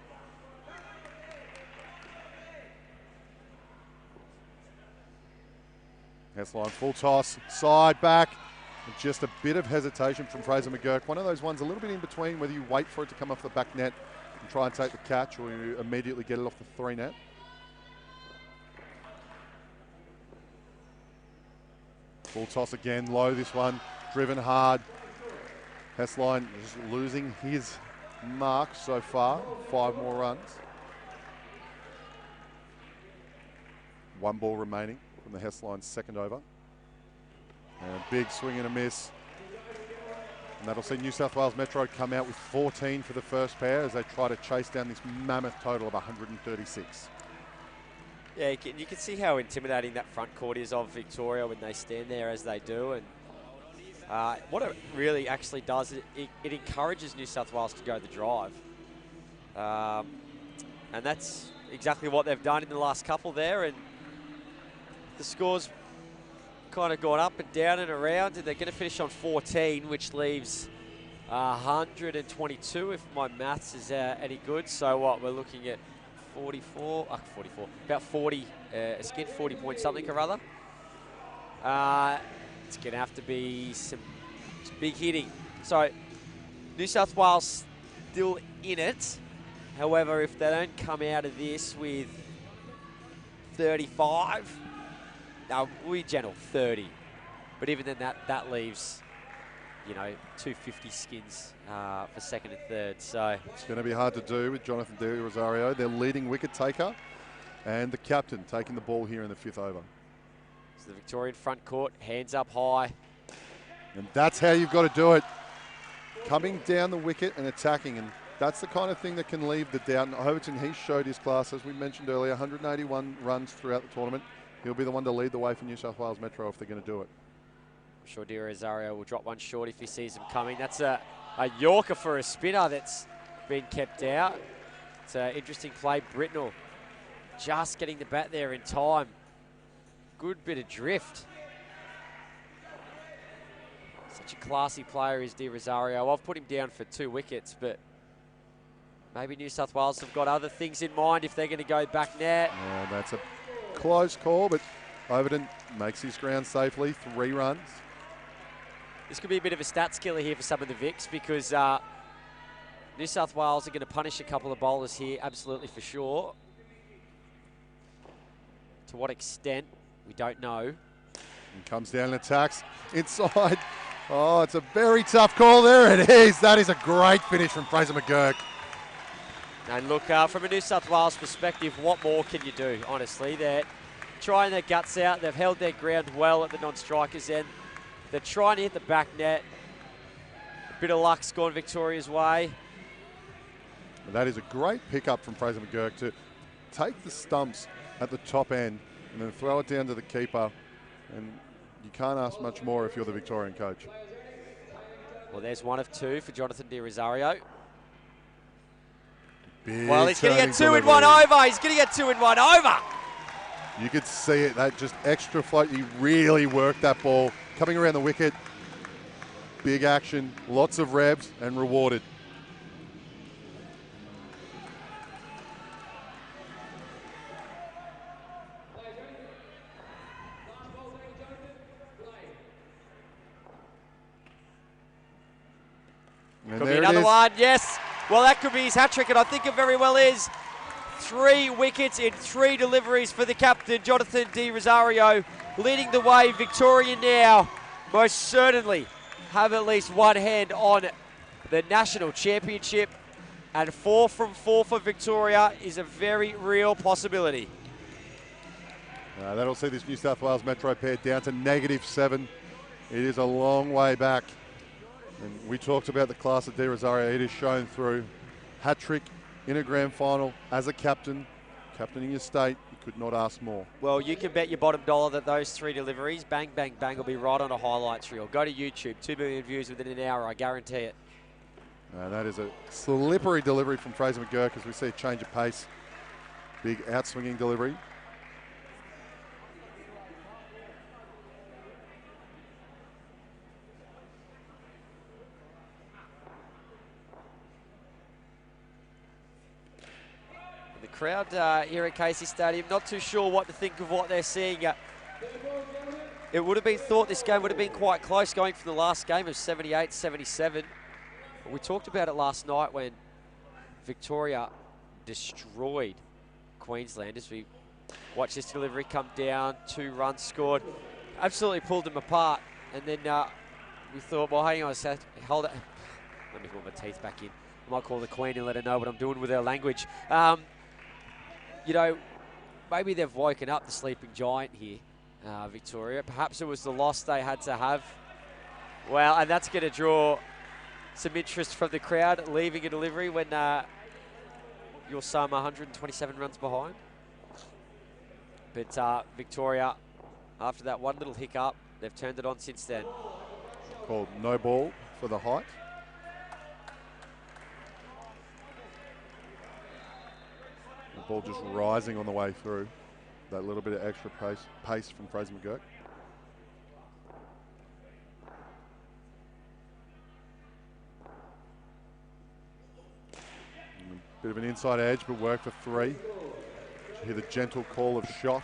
Hessline full toss, side back, and just a bit of hesitation from Fraser McGurk. One of those ones a little bit in between, whether you wait for it to come off the back net and try and take the catch, or you immediately get it off the 3 net. Full toss again, low this one, driven hard. Hessline just losing his mark so far, 5 more runs. 1 ball remaining from the Hessline's second over. And a big swing and a miss. And that'll see New South Wales Metro come out with 14 for the first pair as they try to chase down this mammoth total of 136. Yeah, you can see how intimidating that front court is of Victoria when they stand there as they do. And what it really actually does, it encourages New South Wales to go the drive. And that's exactly what they've done in the last couple there. And the score's kind of gone up and down and around, and they're going to finish on 14, which leaves 122 if my maths is any good. So what, we're looking at 44, about 40, a skid, 40 point something or other. It's going to have to be some big hitting. So New South Wales still in it. However, if they don't come out of this with 35, now we'll be gentle, 30. But even then, that leaves, you know, 250 skins for second and third. So it's going to be hard to do with Jonathan De Rosario, their leading wicket taker, and the captain taking the ball here in the 5th over. So the Victorian front court, hands up high. And that's how you've got to do it. Coming down the wicket and attacking, and that's the kind of thing that can leave the doubt. And Overton, he showed his class, as we mentioned earlier, 181 runs throughout the tournament. He'll be the one to lead the way for New South Wales Metro if they're going to do it. I'm sure De Rosario will drop one short if he sees him coming. That's a Yorker for a spinner that's been kept out. It's an interesting play. Britnell just getting the bat there in time. Good bit of drift. Such a classy player is De Rosario. I've put him down for 2 wickets, but maybe New South Wales have got other things in mind if they're going to go back net. Yeah, that's a close call, but Overton makes his ground safely, 3 runs. This could be a bit of a stats killer here for some of the Vics because New South Wales are going to punish a couple of bowlers here, absolutely for sure. To what extent, we don't know. And comes down and attacks inside. Oh, it's a very tough call. There it is. That is a great finish from Fraser McGurk. And look, from a New South Wales perspective, what more can you do, honestly? They're trying their guts out. They've held their ground well at the non-strikers end. They're trying to hit the back net. A bit of luck's gone Victoria's way. And that is a great pickup from Fraser McGurk to take the stumps at the top end and then throw it down to the keeper. And you can't ask much more if you're the Victorian coach. Well, there's 1 of 2 for Jonathan De Rosario. Well, he's going to get 2 in 1 over. He's going to get 2 in 1 over. You could see it, that just extra float. He really worked that ball. Coming around the wicket, big action, lots of revs and rewarded. And could be another one, yes. Well, that could be his hat-trick, and I think it very well is. 3 wickets in 3 deliveries for the captain, Jonathan De Rosario, leading the way. Victoria now most certainly have at least one hand on the national championship, and 4 from 4 for Victoria is a very real possibility. That'll see this New South Wales Metro pair down to -7. It is a long way back. And we talked about the class of De Rosario. It is shown through. Hat-trick in a grand final as a captain, captaining your state. You could not ask more. Well, you can bet your bottom dollar that those 3 deliveries, bang, bang, bang, will be right on a highlights reel. Go to YouTube, 2 million views within an hour, I guarantee it. That is a slippery delivery from Fraser McGurk as we see a change of pace. Big outswinging delivery. Crowd here at Casey Stadium, not too sure what to think of what they're seeing. It would have been thought this game would have been quite close, going from the last game of 78-77. We talked about it last night when Victoria destroyed Queensland as we watched this delivery come down, 2 runs scored, absolutely pulled them apart. And then we thought, well, hang on a sec, hold it. Let me put my teeth back in. I might call the Queen and let her know what I'm doing with her language. You know, maybe they've woken up the sleeping giant here, Victoria. Perhaps it was the loss they had to have. Well, and that's going to draw some interest from the crowd, leaving a delivery when you're some 127 runs behind. But Victoria, after that one little hiccup, they've turned it on since then. Called no ball for the height. The ball just rising on the way through. That little bit of extra pace from Fraser McGurk. Bit of an inside edge, but work for 3. You hear the gentle call of shot.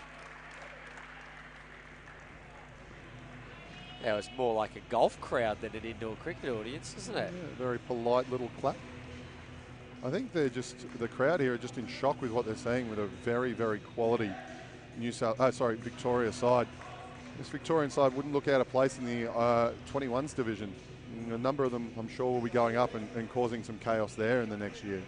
Yeah, it was more like a golf crowd than an indoor cricket audience, isn't it? Yeah, very polite little clap. I think the crowd here are just in shock with what they're seeing with a very, very quality Victoria side. This Victorian side wouldn't look out of place in the 21s division. And a number of them, I'm sure, will be going up and causing some chaos there in the next year.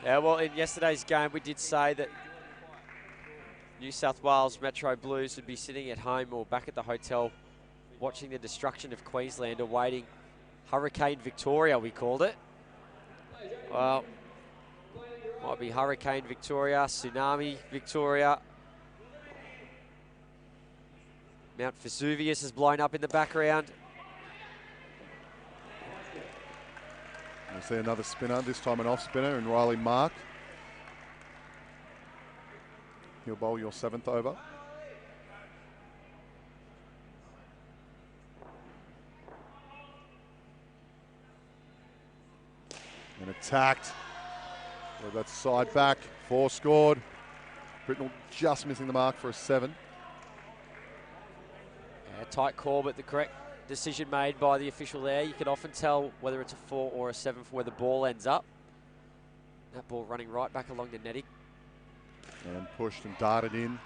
Yeah, well, in yesterday's game, we did say that New South Wales Metro Blues would be sitting at home or back at the hotel watching the destruction of Queensland, awaiting Hurricane Victoria, we called it. Well, might be Hurricane Victoria, Tsunami Victoria. Mount Vesuvius is blown up in the background. We'll see another spinner, this time an off spinner, and Riley Mark. He'll bowl your 7th over. And attacked. So that's side back. 4 scored. Britnell just missing the mark for a 7. Yeah, tight call, but the correct decision made by the official there. You can often tell whether it's a 4 or a 7 for where the ball ends up. That ball running right back along the netting. And pushed and darted in.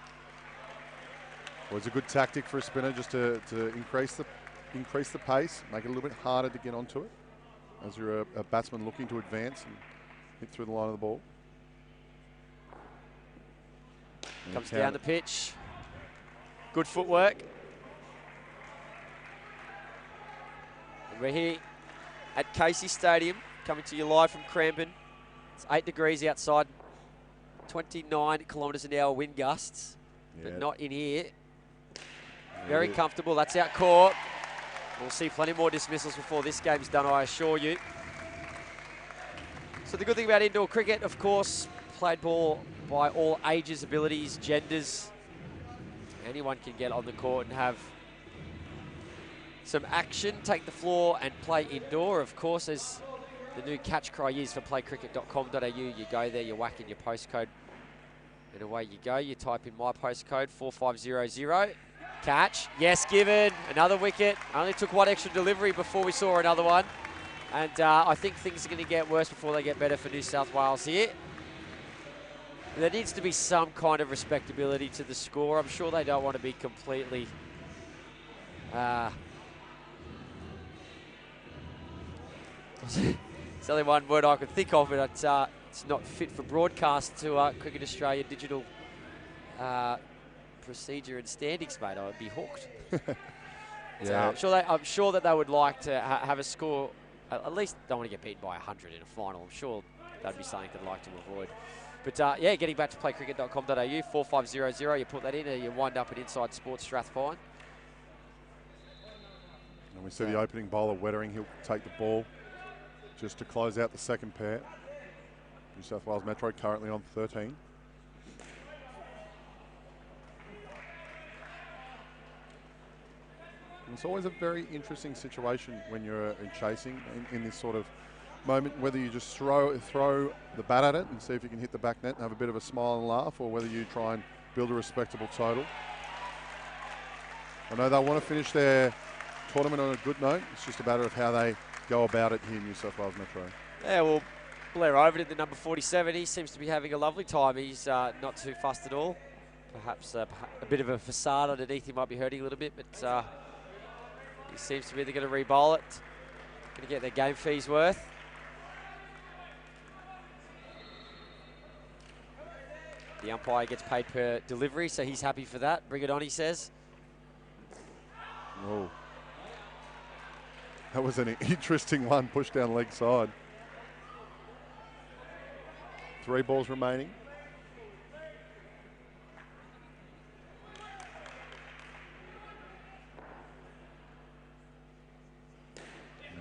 Was a good tactic for a spinner just to increase the pace, make it a little bit harder to get onto it as you're a batsman looking to advance and hit through the line of the ball. And comes down the pitch. Good footwork. And we're here at Casey Stadium, coming to you live from Cranbourne. It's 8 degrees outside, 29 kilometres an hour wind gusts, but not in here. Very comfortable. That's out court. We'll see plenty more dismissals before this game's done, I assure you. So the good thing about indoor cricket, of course, played ball by all ages, abilities, genders. Anyone can get on the court and have some action, take the floor and play indoor. Of course, as the new catch cry is for playcricket.com.au, you go there, you whack in your postcode, and away you go. You type in my postcode, 4500. Catch, yes, given, another wicket. Only took one extra delivery before we saw another one. And I think things are going to get worse before they get better for New South Wales here. There needs to be some kind of respectability to the score. I'm sure they don't want to be completely... it's only one word I could think of, but it's not fit for broadcast to Cricket Australia digital procedure and standings, mate. I would be hooked. Yeah. I'm sure that they would like to have a score. At least don't want to get beaten by 100 in a final. I'm sure that'd be something they'd like to avoid. But yeah, getting back to playcricket.com.au, 4500. You put that in, and you wind up at Inside Sports Strathfine. And we see the opening bowler, Wettering. He'll take the ball just to close out the second pair. New South Wales Metro currently on 13. And it's always a very interesting situation when you're chasing in this sort of moment, whether you just throw the bat at it and see if you can hit the back net and have a bit of a smile and laugh, or whether you try and build a respectable total. I know they'll want to finish their tournament on a good note. It's just a matter of how they go about it here in New South Wales Metro. Yeah, well, Blair Overton, the number 47, he seems to be having a lovely time. He's not too fussed at all. Perhaps a bit of a facade underneath he might be hurting a little bit, but he seems to be either going to re-bowl it, going to get their game fees worth. The umpire gets paid per delivery, so he's happy for that. Bring it on, he says. Whoa. That was an interesting one, pushed down leg side. 3 balls remaining.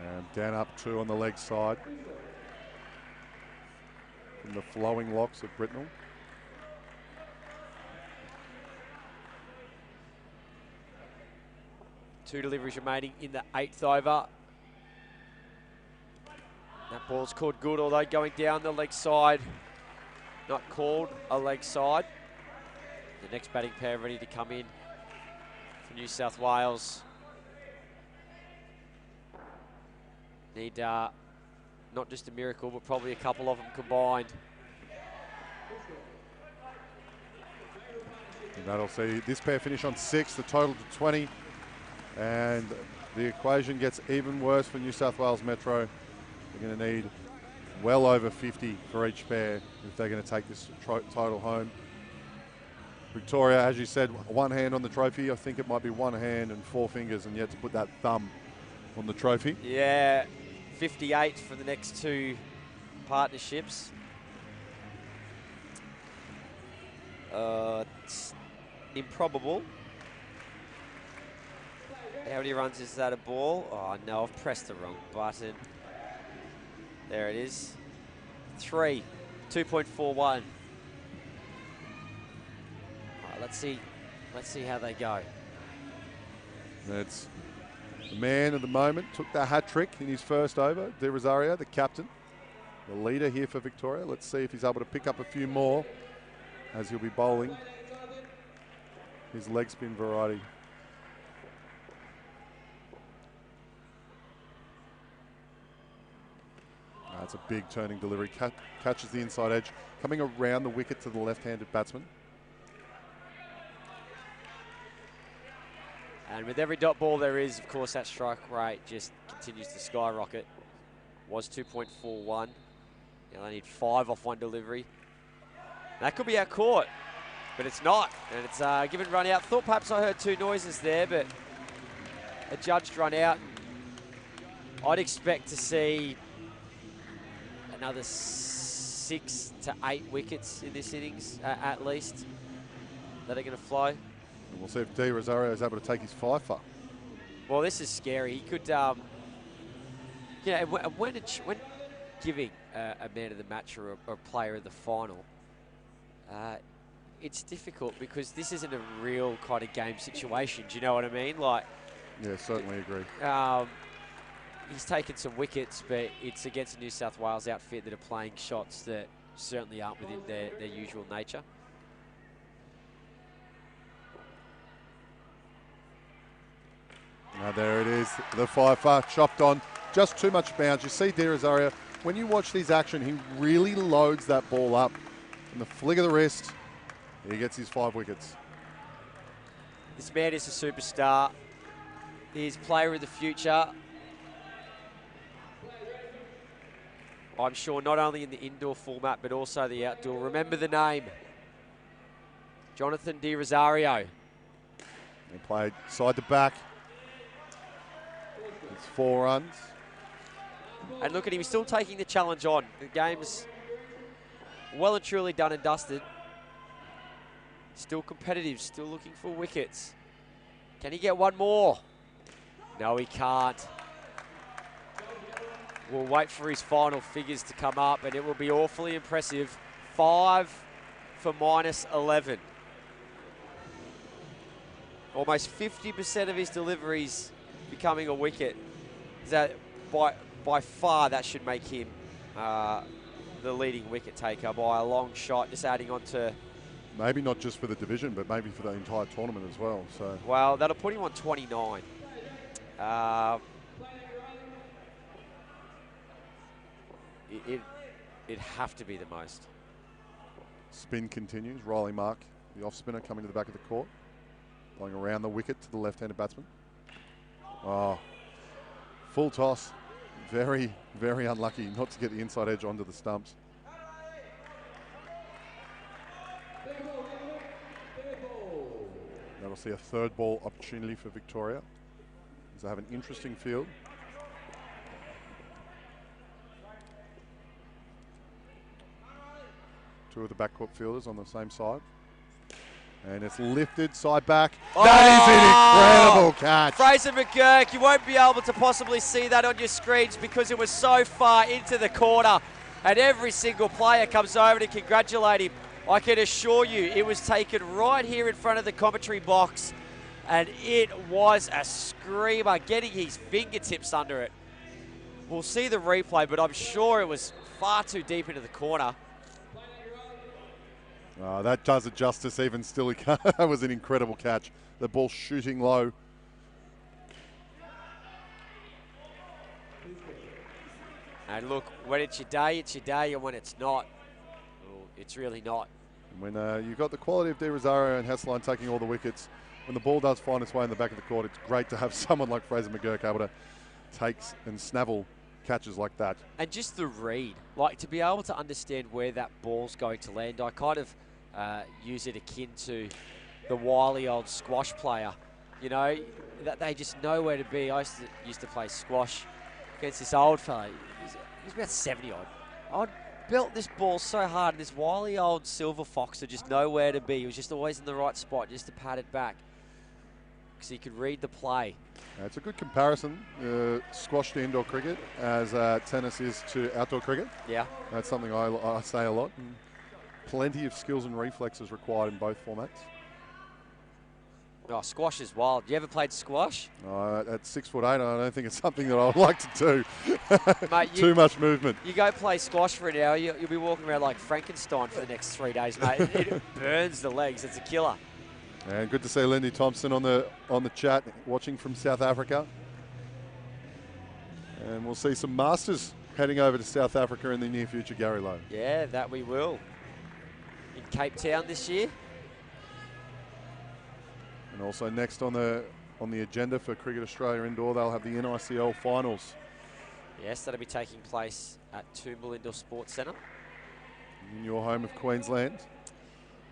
And down up 2 on the leg side. From the flowing locks of Britnell. Two deliveries remaining in the 8th over. That ball's called good, although going down the leg side. Not called a leg side. The next batting pair ready to come in for New South Wales. Need not just a miracle, but probably a couple of them combined. And that'll see this pair finish on 6, the total to 20. And the equation gets even worse for New South Wales Metro. They're going to need well over 50 for each pair if they're going to take this title home. Victoria, as you said, one hand on the trophy. I think it might be one hand and 4 fingers, and yet to put that thumb on the trophy. Yeah, 58 for the next 2 partnerships. It's improbable. How many runs is that a ball? Oh no, I've pressed the wrong button. There it is. 3, 2.41. All right, let's see how they go. That's the man of the moment. Took the hat trick in his first over. De Rosario, the captain, the leader here for Victoria. Let's see if he's able to pick up a few more as he'll be bowling his leg spin variety. That's a big turning delivery. Catches the inside edge, coming around the wicket to the left-handed batsman. And with every dot ball there is, of course, that strike rate just continues to skyrocket. Was 2.41. Now they need 5 off one delivery. That could be our court, but it's not. And it's given run out. Thought perhaps I heard 2 noises there, but a judged run out. I'd expect to see another 6 to 8 wickets in this innings, at least, that are going to fly. And we'll see if De Rosario is able to take his fifer. Well, this is scary. He could, when giving a man of the match or a player of the final, it's difficult because this isn't a real kind of game situation. Do you know what I mean? Like, yeah, certainly agree. He's taken some wickets, but it's against a New South Wales outfit that are playing shots that certainly aren't within their usual nature. Now there it is, the fifer chopped on, just too much bounce. You see De Rosario, when you watch these action, he really loads that ball up. And the flick of the wrist, he gets his 5 wickets. This man is a superstar. He's player of the future. I'm sure not only in the indoor format, but also the outdoor. Remember the name, Jonathan De Rosario. He played side to back. It's 4 runs. And look at him, he's still taking the challenge on. The game's well and truly done and dusted. Still competitive, still looking for wickets. Can he get one more? No, he can't. We'll wait for his final figures to come up, and it will be awfully impressive. 5 for -11. Almost 50% of his deliveries becoming a wicket. That by far that should make him the leading wicket taker by a long shot. Just adding on to, maybe not just for the division, but maybe for the entire tournament as well. So well, that'll put him on 29. It'd have to be the most. Spin continues. Riley Mark, the off spinner, coming to the back of the court, going around the wicket to the left-handed batsman. Oh, full toss. Very, very unlucky not to get the inside edge onto the stumps. That'll see a 3rd ball opportunity for Victoria, as they have an interesting field. Two of the backcourt fielders on the same side. And it's lifted side back. Oh! That is an incredible catch. Fraser McGurk, you won't be able to possibly see that on your screens because it was so far into the corner. And every single player comes over to congratulate him. I can assure you it was taken right here in front of the commentary box. And it was a screamer, getting his fingertips under it. We'll see the replay, but I'm sure it was far too deep into the corner. That does it justice. Even still, that was an incredible catch. The ball shooting low. And look, when it's your day, and when it's not, well, it's really not. When you've got the quality of Di Rosario and Hesseline taking all the wickets, when the ball does find its way in the back of the court, it's great to have someone like Fraser McGurk able to take and snavel catches like that. And just the read, like to be able to understand where that ball's going to land. I kind of use it akin to the wily old squash player. You know, that they just know where to be. I used to play squash against this old fella. He was about 70 odd. I'd built this ball so hard, and this wily old silver fox would just know where to be. He was just always in the right spot just to pat it back because he could read the play. It's a good comparison, squash to indoor cricket, as tennis is to outdoor cricket. Yeah. That's something I say a lot. And plenty of skills and reflexes required in both formats. Oh, squash is wild. You ever played squash? At 6'8", I don't think it's something that I would like to do. Mate, Too much movement. You go play squash for an hour, you'll be walking around like Frankenstein for the next 3 days, mate. It burns the legs. It's a killer. And good to see Lindy Thompson on the chat, watching from South Africa. And we'll see some Masters heading over to South Africa in the near future, Gary Lowe. Yeah, that we will. In Cape Town this year. And also next on the agenda for Cricket Australia Indoor, they'll have the NICL finals. Yes, that'll be taking place at Toombul Indoor Sports Centre. In your home of Queensland.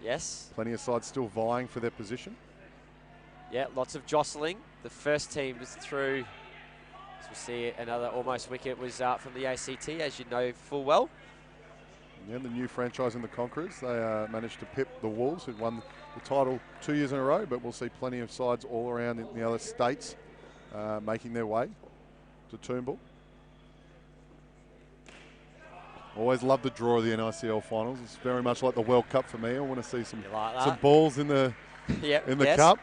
Yes. Plenty of sides still vying for their position. Yeah, lots of jostling. The first team was through. As we see, another almost wicket was from the ACT, as you know full well. Yeah, the new franchise in the Conquerors. They managed to pip the Wolves, who'd won the title 2 years in a row, but we'll see plenty of sides all around in the other states making their way to Toombul. Always love the draw of the NICL finals. It's very much like the World Cup for me. I want to see some balls in the cup.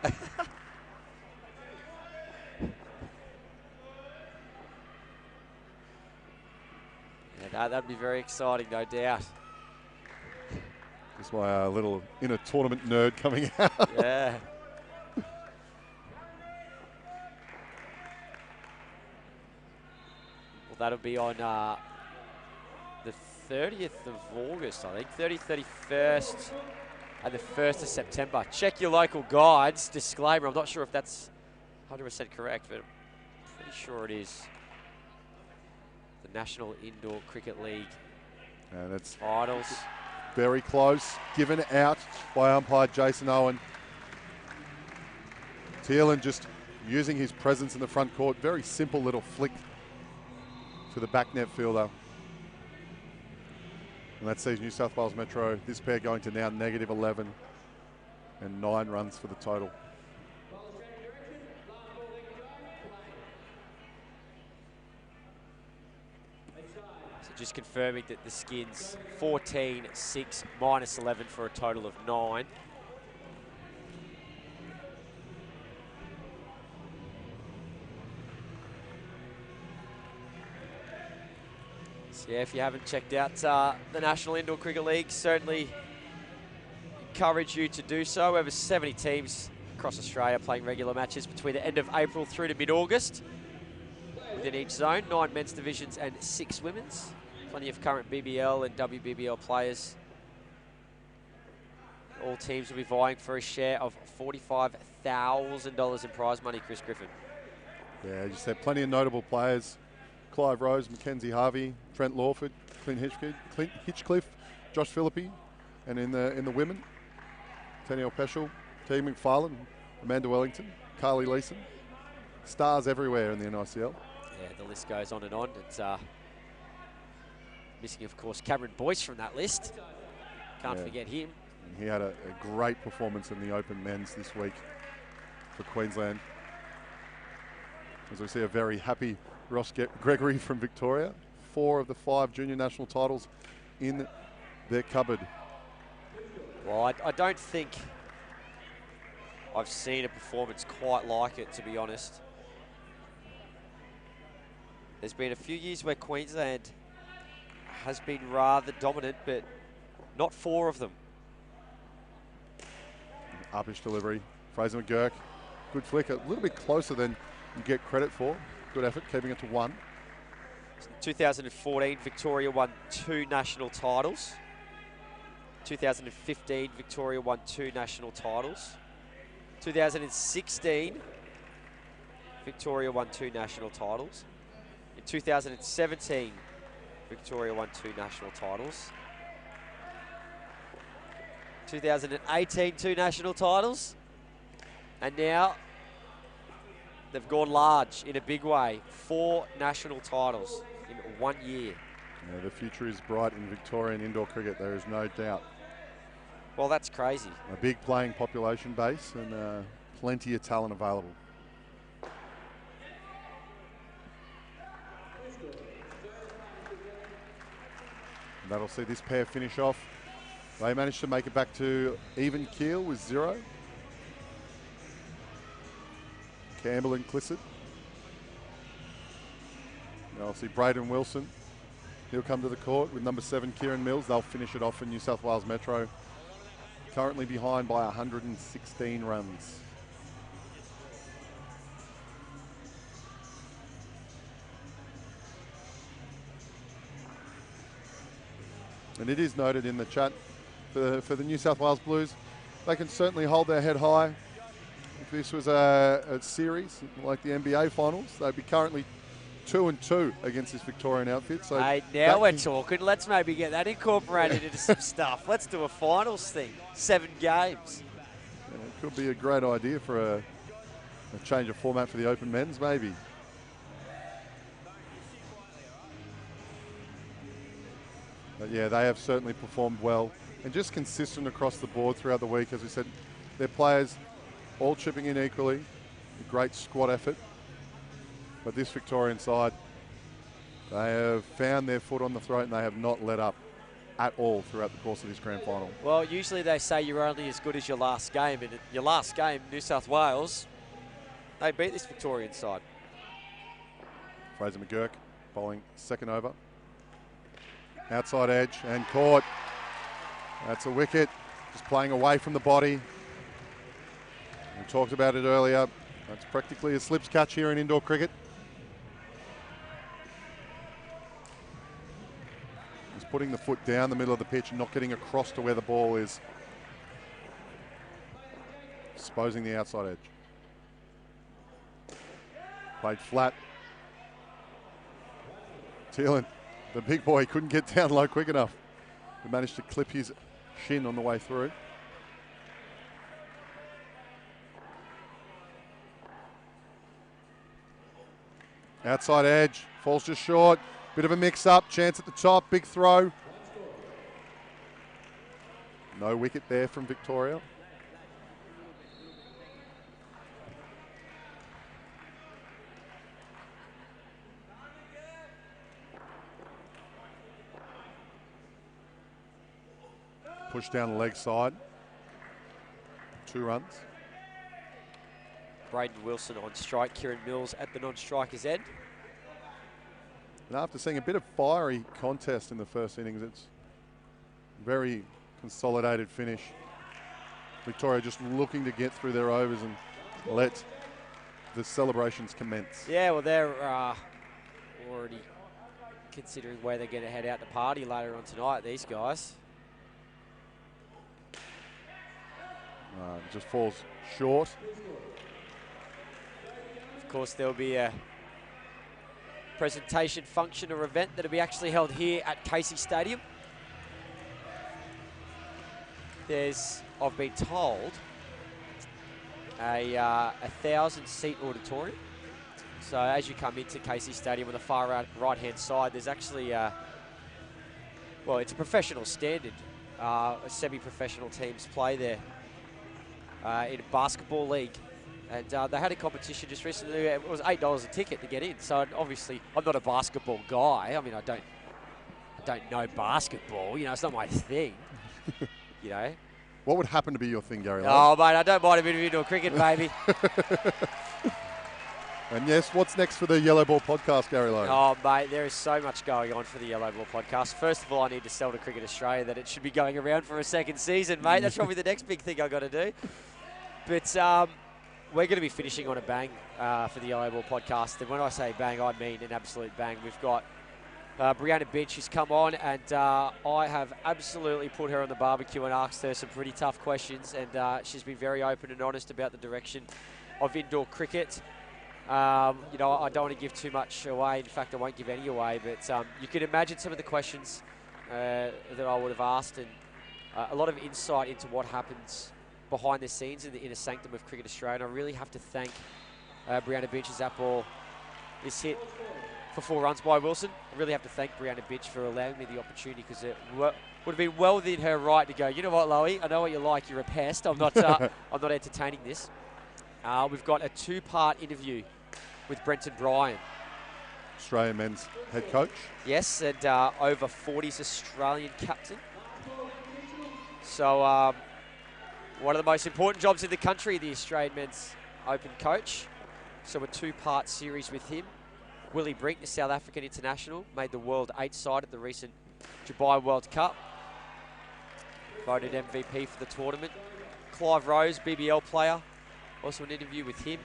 Yeah, that'd be very exciting, no doubt. That's my little inner tournament nerd coming out. Yeah. Well, that'll be on the 30th of August, I think. 30th, 31st, and the 1st of September. Check your local guides. Disclaimer, I'm not sure if that's 100% correct, but I'm pretty sure it is. The National Indoor Cricket League that's finals. Very close. Given out by umpire Jason Owen. Thielen just using his presence in the front court. Very simple little flick to the back net fielder. And that sees New South Wales Metro, this pair going to now -11 and 9 runs for the total. Just confirming that the Skins 14, 6, -11 for a total of 9. So yeah, if you haven't checked out the National Indoor Cricket League, certainly encourage you to do so. Over 70 teams across Australia playing regular matches between the end of April through to mid-August. Within each zone, 9 men's divisions and 6 women's. Plenty of current BBL and WBBL players. All teams will be vying for a share of $45,000 in prize money, Chris Griffin. Yeah, you said plenty of notable players. Clive Rose, Mackenzie Harvey, Trent Lawford, Clint Hitchcliffe, Josh Philippi, and in the women, Taniel Peschel, T. McFarlane, Amanda Wellington, Carly Leeson. Stars everywhere in the NICL. Yeah, the list goes on and on. It's missing, of course, Cameron Boyce from that list. Can't forget him. He had a great performance in the Open Men's this week for Queensland. As we see a very happy Ross Gregory from Victoria. 4 of the 5 junior national titles in their cupboard. Well, I don't think I've seen a performance quite like it, to be honest. There's been a few years where Queensland has been rather dominant, but not 4 of them. Uppish delivery. Fraser McGurk, good flick. A little bit closer than you get credit for. Good effort, keeping it to 1. 2014, Victoria won 2 national titles. 2015, Victoria won 2 national titles. 2016, Victoria won 2 national titles. In 2017, Victoria won 2 national titles. 2018, 2 national titles. And now they've gone large in a big way. 4 national titles in 1 year. Yeah, the future is bright in Victorian indoor cricket, there is no doubt. Well, that's crazy. A big playing population base and plenty of talent available. And that'll see this pair finish off. They managed to make it back to even keel with 0. Campbell and Clissett. Now I'll see Braden Wilson. He'll come to the court with number 7, Kieran Mills. They'll finish it off for New South Wales Metro. Currently behind by 116 runs. And it is noted in the chat for the New South Wales Blues, they can certainly hold their head high. If this was a series like the NBA Finals, they'd be currently 2-2 against this Victorian outfit. So hey, now we're talking. Let's maybe get that incorporated into some stuff. Let's do a finals thing. 7 games. Yeah, it could be a great idea for a change of format for the Open Men's, maybe. But yeah, they have certainly performed well and just consistent across the board throughout the week. As we said, their players all chipping in equally. A great squad effort. But this Victorian side, they have found their foot on the throat and they have not let up at all throughout the course of this grand final. Well, usually they say you're only as good as your last game. And your last game, New South Wales, they beat this Victorian side. Fraser McGurk bowling second over. Outside edge and caught. That's a wicket. Just playing away from the body. We talked about it earlier. That's practically a slips catch here in indoor cricket. He's putting the foot down the middle of the pitch and not getting across to where the ball is. Exposing the outside edge. Played flat. Thielen, the big boy, couldn't get down low quick enough. He managed to clip his shin on the way through. Outside edge, falls just short. Bit of a mix-up, chance at the top, big throw. No wicket there from Victoria. Push down the leg side. 2 runs. Braden Wilson on strike, Kieran Mills at the non-striker's end. And after seeing a bit of fiery contest in the first innings, it's very consolidated finish. Victoria just looking to get through their overs and let the celebrations commence. Yeah, well, they're already considering where they're going to head out to party later on tonight, these guys. Just falls short. Of course, there'll be a presentation function or event that'll be actually held here at Casey Stadium. There's, I've been told, a 1,000-seat auditorium. So as you come into Casey Stadium on the far right-hand side, there's actually, well, it's a professional standard. Semi-professional teams play there in a basketball league. And they had a competition just recently. It was $8 a ticket to get in. So obviously, I'm not a basketball guy. I mean, I don't know basketball. You know, it's not my thing. You know. What would happen to be your thing, Gary? Oh, mate, I don't mind a bit of indoor cricket, baby. And yes, what's next for the Yellow Ball podcast, Gary Lowe? Oh, mate, there is so much going on for the Yellow Ball podcast. First of all, I need to sell to Cricket Australia that it should be going around for a second season, mate. That's probably the next big thing I've got to do. But we're going to be finishing on a bang for the Yellow Ball podcast. And when I say bang, I mean an absolute bang. We've got Brianna Binch who's come on, and I have absolutely put her on the barbecue and asked her some pretty tough questions, and she's been very open and honest about the direction of indoor cricket. I don't want to give too much away. In fact, I won't give any away, but you can imagine some of the questions that I would have asked, and a lot of insight into what happens behind the scenes in the inner sanctum of Cricket Australia. And I really have to thank Brianna Binch as that ball is hit for 4 runs by Wilson. I really have to thank Brianna Binch for allowing me the opportunity, because it would have been well within her right to go, you know what, Loie, I know what you're like, you're a pest. I'm not entertaining this. We've got a 2-part interview with Brenton Bryan. Australian men's head coach. Yes, and over 40s Australian captain. So one of the most important jobs in the country, the Australian men's open coach. So a 2-part series with him. Willie Brink, the South African international, made the World 8 side at the recent Dubai World Cup. Voted MVP for the tournament. Clive Rose, BBL player, also an interview with him.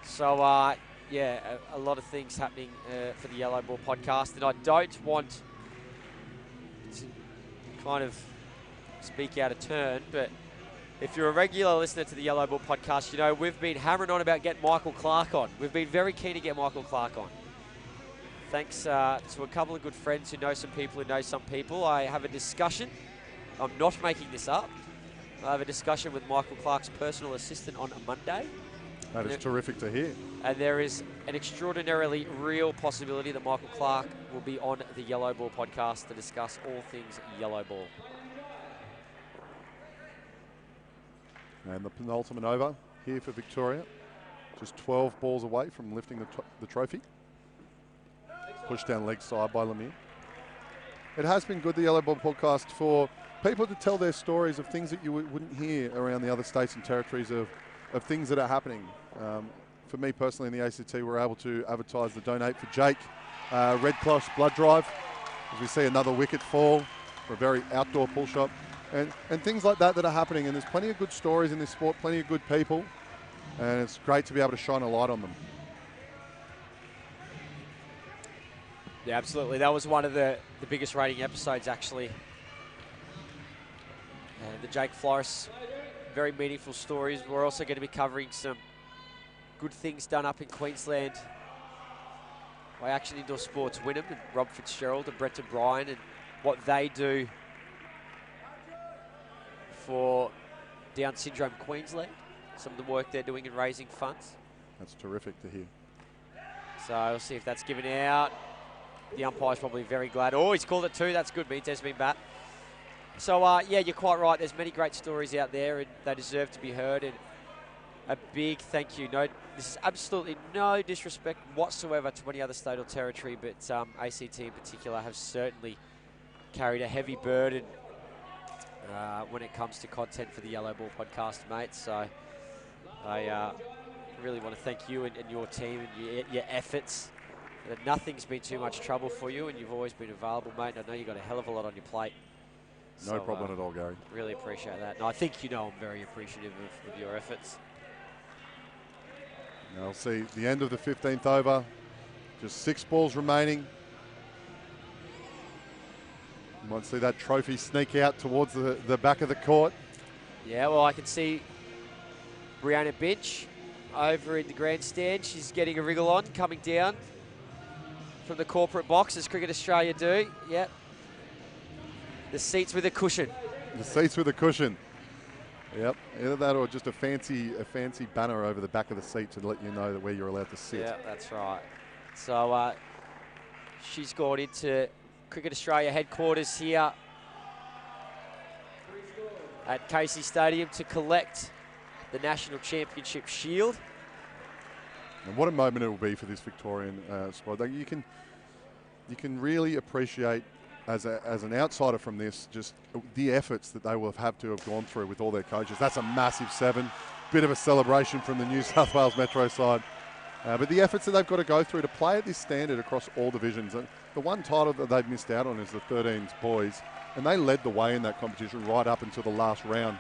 So, a lot of things happening for the Yellow Ball podcast. And I don't want to kind of speak out of turn, but if you're a regular listener to the Yellow Ball podcast, you know we've been hammering on about getting Michael Clarke on. We've been very keen to get Michael Clarke on. Thanks to a couple of good friends who know some people who know some people. I have a discussion. I'm not making this up. I have a discussion with Michael Clarke's personal assistant on a Monday. That is terrific to hear. And there is an extraordinarily real possibility that Michael Clarke will be on the Yellow Ball podcast to discuss all things Yellow Ball. And the penultimate over here for Victoria. Just 12 balls away from lifting the trophy. Pushed down leg side by Lemieux. It has been good, the Yellow Ball podcast, for people to tell their stories of things that you wouldn't hear around the other states and territories of things that are happening. For me personally in the ACT, we're able to advertise the Donate for Jake Red Cross blood drive, as we see another wicket fall for a very outdoor pull shot. And things like that are happening, and there's plenty of good stories in this sport, plenty of good people, and it's great to be able to shine a light on them. Yeah, absolutely. That was one of the biggest rating episodes, actually. The Jake Flores, very meaningful stories. We're also going to be covering some good things done up in Queensland by Action Indoor Sports Wynnum and Rob Fitzgerald and Brenton Bryan, and what they do for Down Syndrome Queensland, some of the work they're doing in raising funds. That's terrific to hear. So we'll see if that's given out. The umpire's probably very glad. Oh, he's called it 2. That's good, means there's been bat. So, you're quite right. There's many great stories out there, and they deserve to be heard. And a big thank you. No, this is absolutely no disrespect whatsoever to any other state or territory, but ACT in particular have certainly carried a heavy burden when it comes to content for the Yellow Ball podcast, mate. So I really want to thank you and your team and your efforts. That nothing's been too much trouble for you, and you've always been available, mate. I know you've got a hell of a lot on your plate. No problem at all, Gary. Really appreciate that. And I think you know I'm very appreciative of your efforts. Now we'll see the end of the 15th over. Just 6 balls remaining. You might see that trophy sneak out towards the back of the court. Yeah, well, I can see Brianna Binch over in the grandstand. She's getting a wriggle on, coming down from the corporate box, as Cricket Australia do. Yep. The seats with a cushion. The seats with a cushion. Yep. Either that or just a fancy banner over the back of the seat to let you know that where you're allowed to sit. Yeah, that's right. So she's gone into Cricket Australia headquarters here at Casey Stadium to collect the National Championship Shield. And what a moment it will be for this Victorian squad. Like you can really appreciate as an outsider from this just the efforts that they will have to have gone through with all their coaches. That's a massive 7. Bit of a celebration from the New South Wales Metro side. But the efforts that they've got to go through to play at this standard across all divisions. And the one title that they've missed out on is the 13s boys. And they led the way in that competition right up until the last round.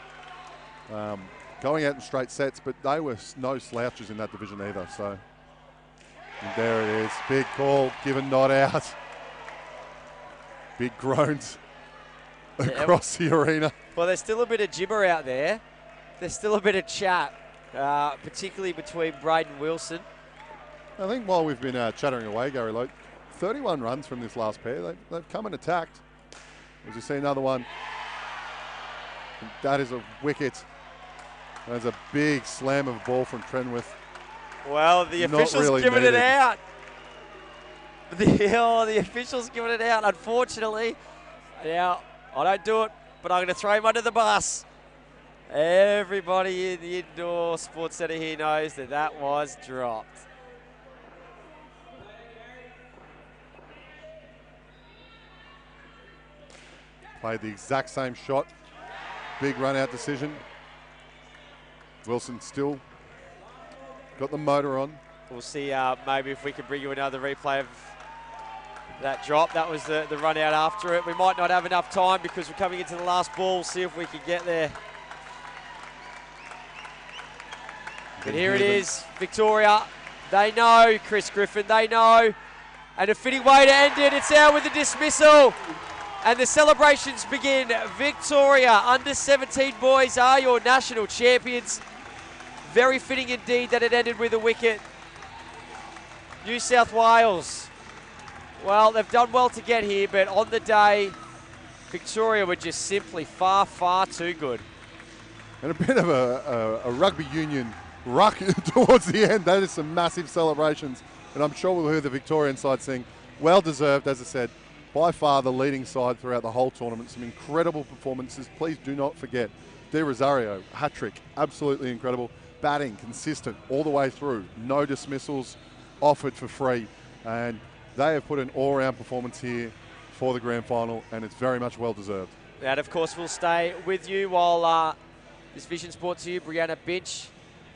going out in straight sets, but they were no slouches in that division either. So, and there it is. Big call, given not out. Big groans across the arena. Well, there's still a bit of gibber out there. There's still a bit of chat, particularly between Braden Wilson. I think while we've been chattering away, Gary Lote, 31 runs from this last pair. They've come and attacked. As you see, another one. And that is a wicket. There's a big slam of a ball from Trenwith. Well, the official's really given it needed. out. The official's given it out, unfortunately. Now, I don't do it, but I'm going to throw him under the bus. Everybody in the indoor sports centre here knows that that was dropped. Played the exact same shot. Big run out decision. Wilson still got the motor on. We'll see maybe if we can bring you another replay of that drop. That was the run out after it. We might not have enough time because we're coming into the last ball. We'll see if we can get there. But here it is, Victoria. They know, Chris Griffin, they know. And a fitting way to end it. It's out with the dismissal. And the celebrations begin. Victoria, under 17 boys, are your national champions. Very fitting indeed that it ended with a wicket. New South Wales, well, they've done well to get here, but on the day, Victoria were just simply far, far too good. And a bit of a rugby union ruck towards the end. That is some massive celebrations. And I'm sure we'll hear the Victorian side sing. Well deserved, as I said. By far the leading side throughout the whole tournament. Some incredible performances. Please do not forget De Rosario, hat-trick, absolutely incredible. Batting, consistent all the way through. No dismissals, offered for free. And they have put an all-round performance here for the grand final, and it's very much well deserved. And of course, we'll stay with you while this Vision's brought to you. Brianna Binch,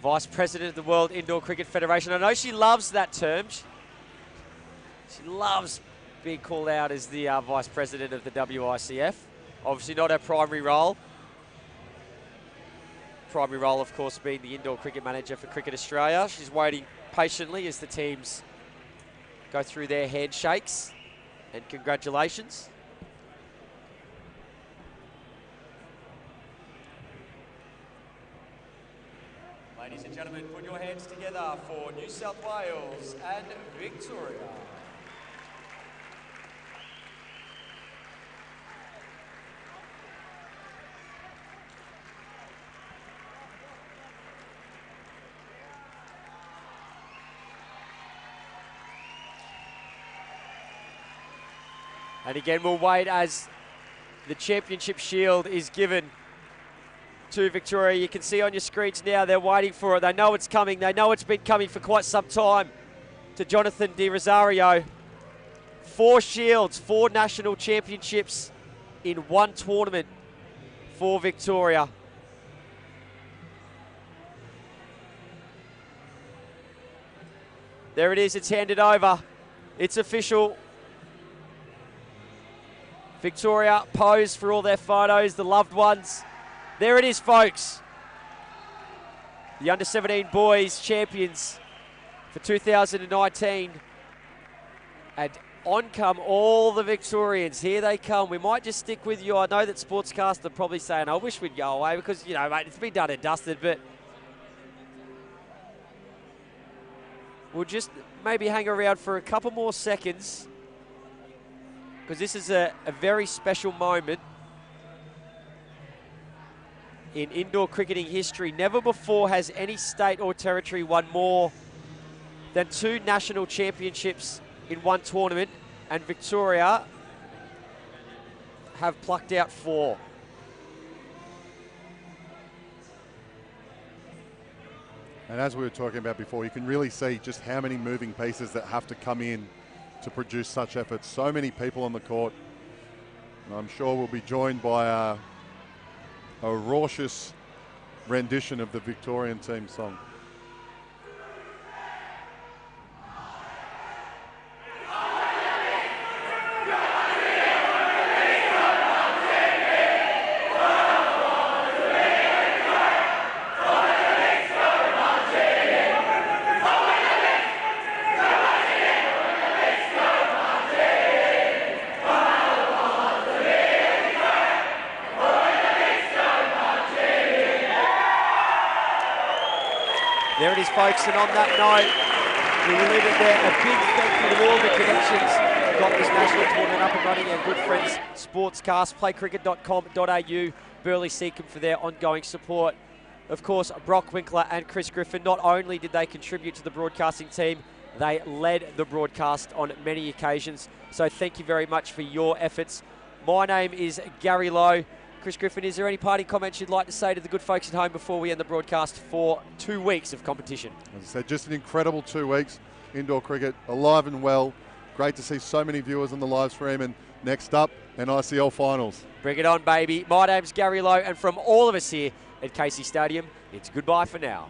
Vice President of the World Indoor Cricket Federation. I know she loves that term. She loves being called out as the Vice President of the WICF. Obviously not her primary role. Primary role, of course, being the Indoor Cricket Manager for Cricket Australia. She's waiting patiently as the teams go through their handshakes. And congratulations. Ladies and gentlemen, put your hands together for New South Wales and Victoria. And again, we'll wait as the championship shield is given to Victoria. You can see on your screens now, they're waiting for it. They know it's coming. They know it's been coming for quite some time to Jonathan De Rosario. 4 shields, 4 national championships in one tournament for Victoria. There it is, it's handed over. It's official. Victoria posed for all their photos, the loved ones. There it is, folks. The under-17 boys champions for 2019. And on come all the Victorians. Here they come. We might just stick with you. I know that Sportscast are probably saying, I wish we'd go away because, you know, mate, it's been done and dusted, but we'll just maybe hang around for a couple more seconds because this is a very special moment in indoor cricketing history. Never before has any state or territory won more than 2 national championships in one tournament, and Victoria have plucked out 4. And as we were talking about before, you can really see just how many moving pieces that have to come in to produce such efforts. So many people on the court. And I'm sure we'll be joined by a raucous rendition of the Victorian team song. There it is, folks, and on that note, we will leave it there. A big thank you to all the connections who got this national tournament up and running. Our good friends, Sportscast, playcricket.com.au, Burley Seacombe for their ongoing support. Of course, Brock Winkler and Chris Griffin, not only did they contribute to the broadcasting team, they led the broadcast on many occasions. So thank you very much for your efforts. My name is Gary Lowe. Chris Griffin, is there any parting comments you'd like to say to the good folks at home before we end the broadcast for 2 weeks of competition? As I said, just an incredible 2 weeks. Indoor cricket, alive and well. Great to see so many viewers on the live stream. And next up, NICL Finals. Bring it on, baby. My name's Gary Lowe, and from all of us here at Casey Stadium, it's goodbye for now.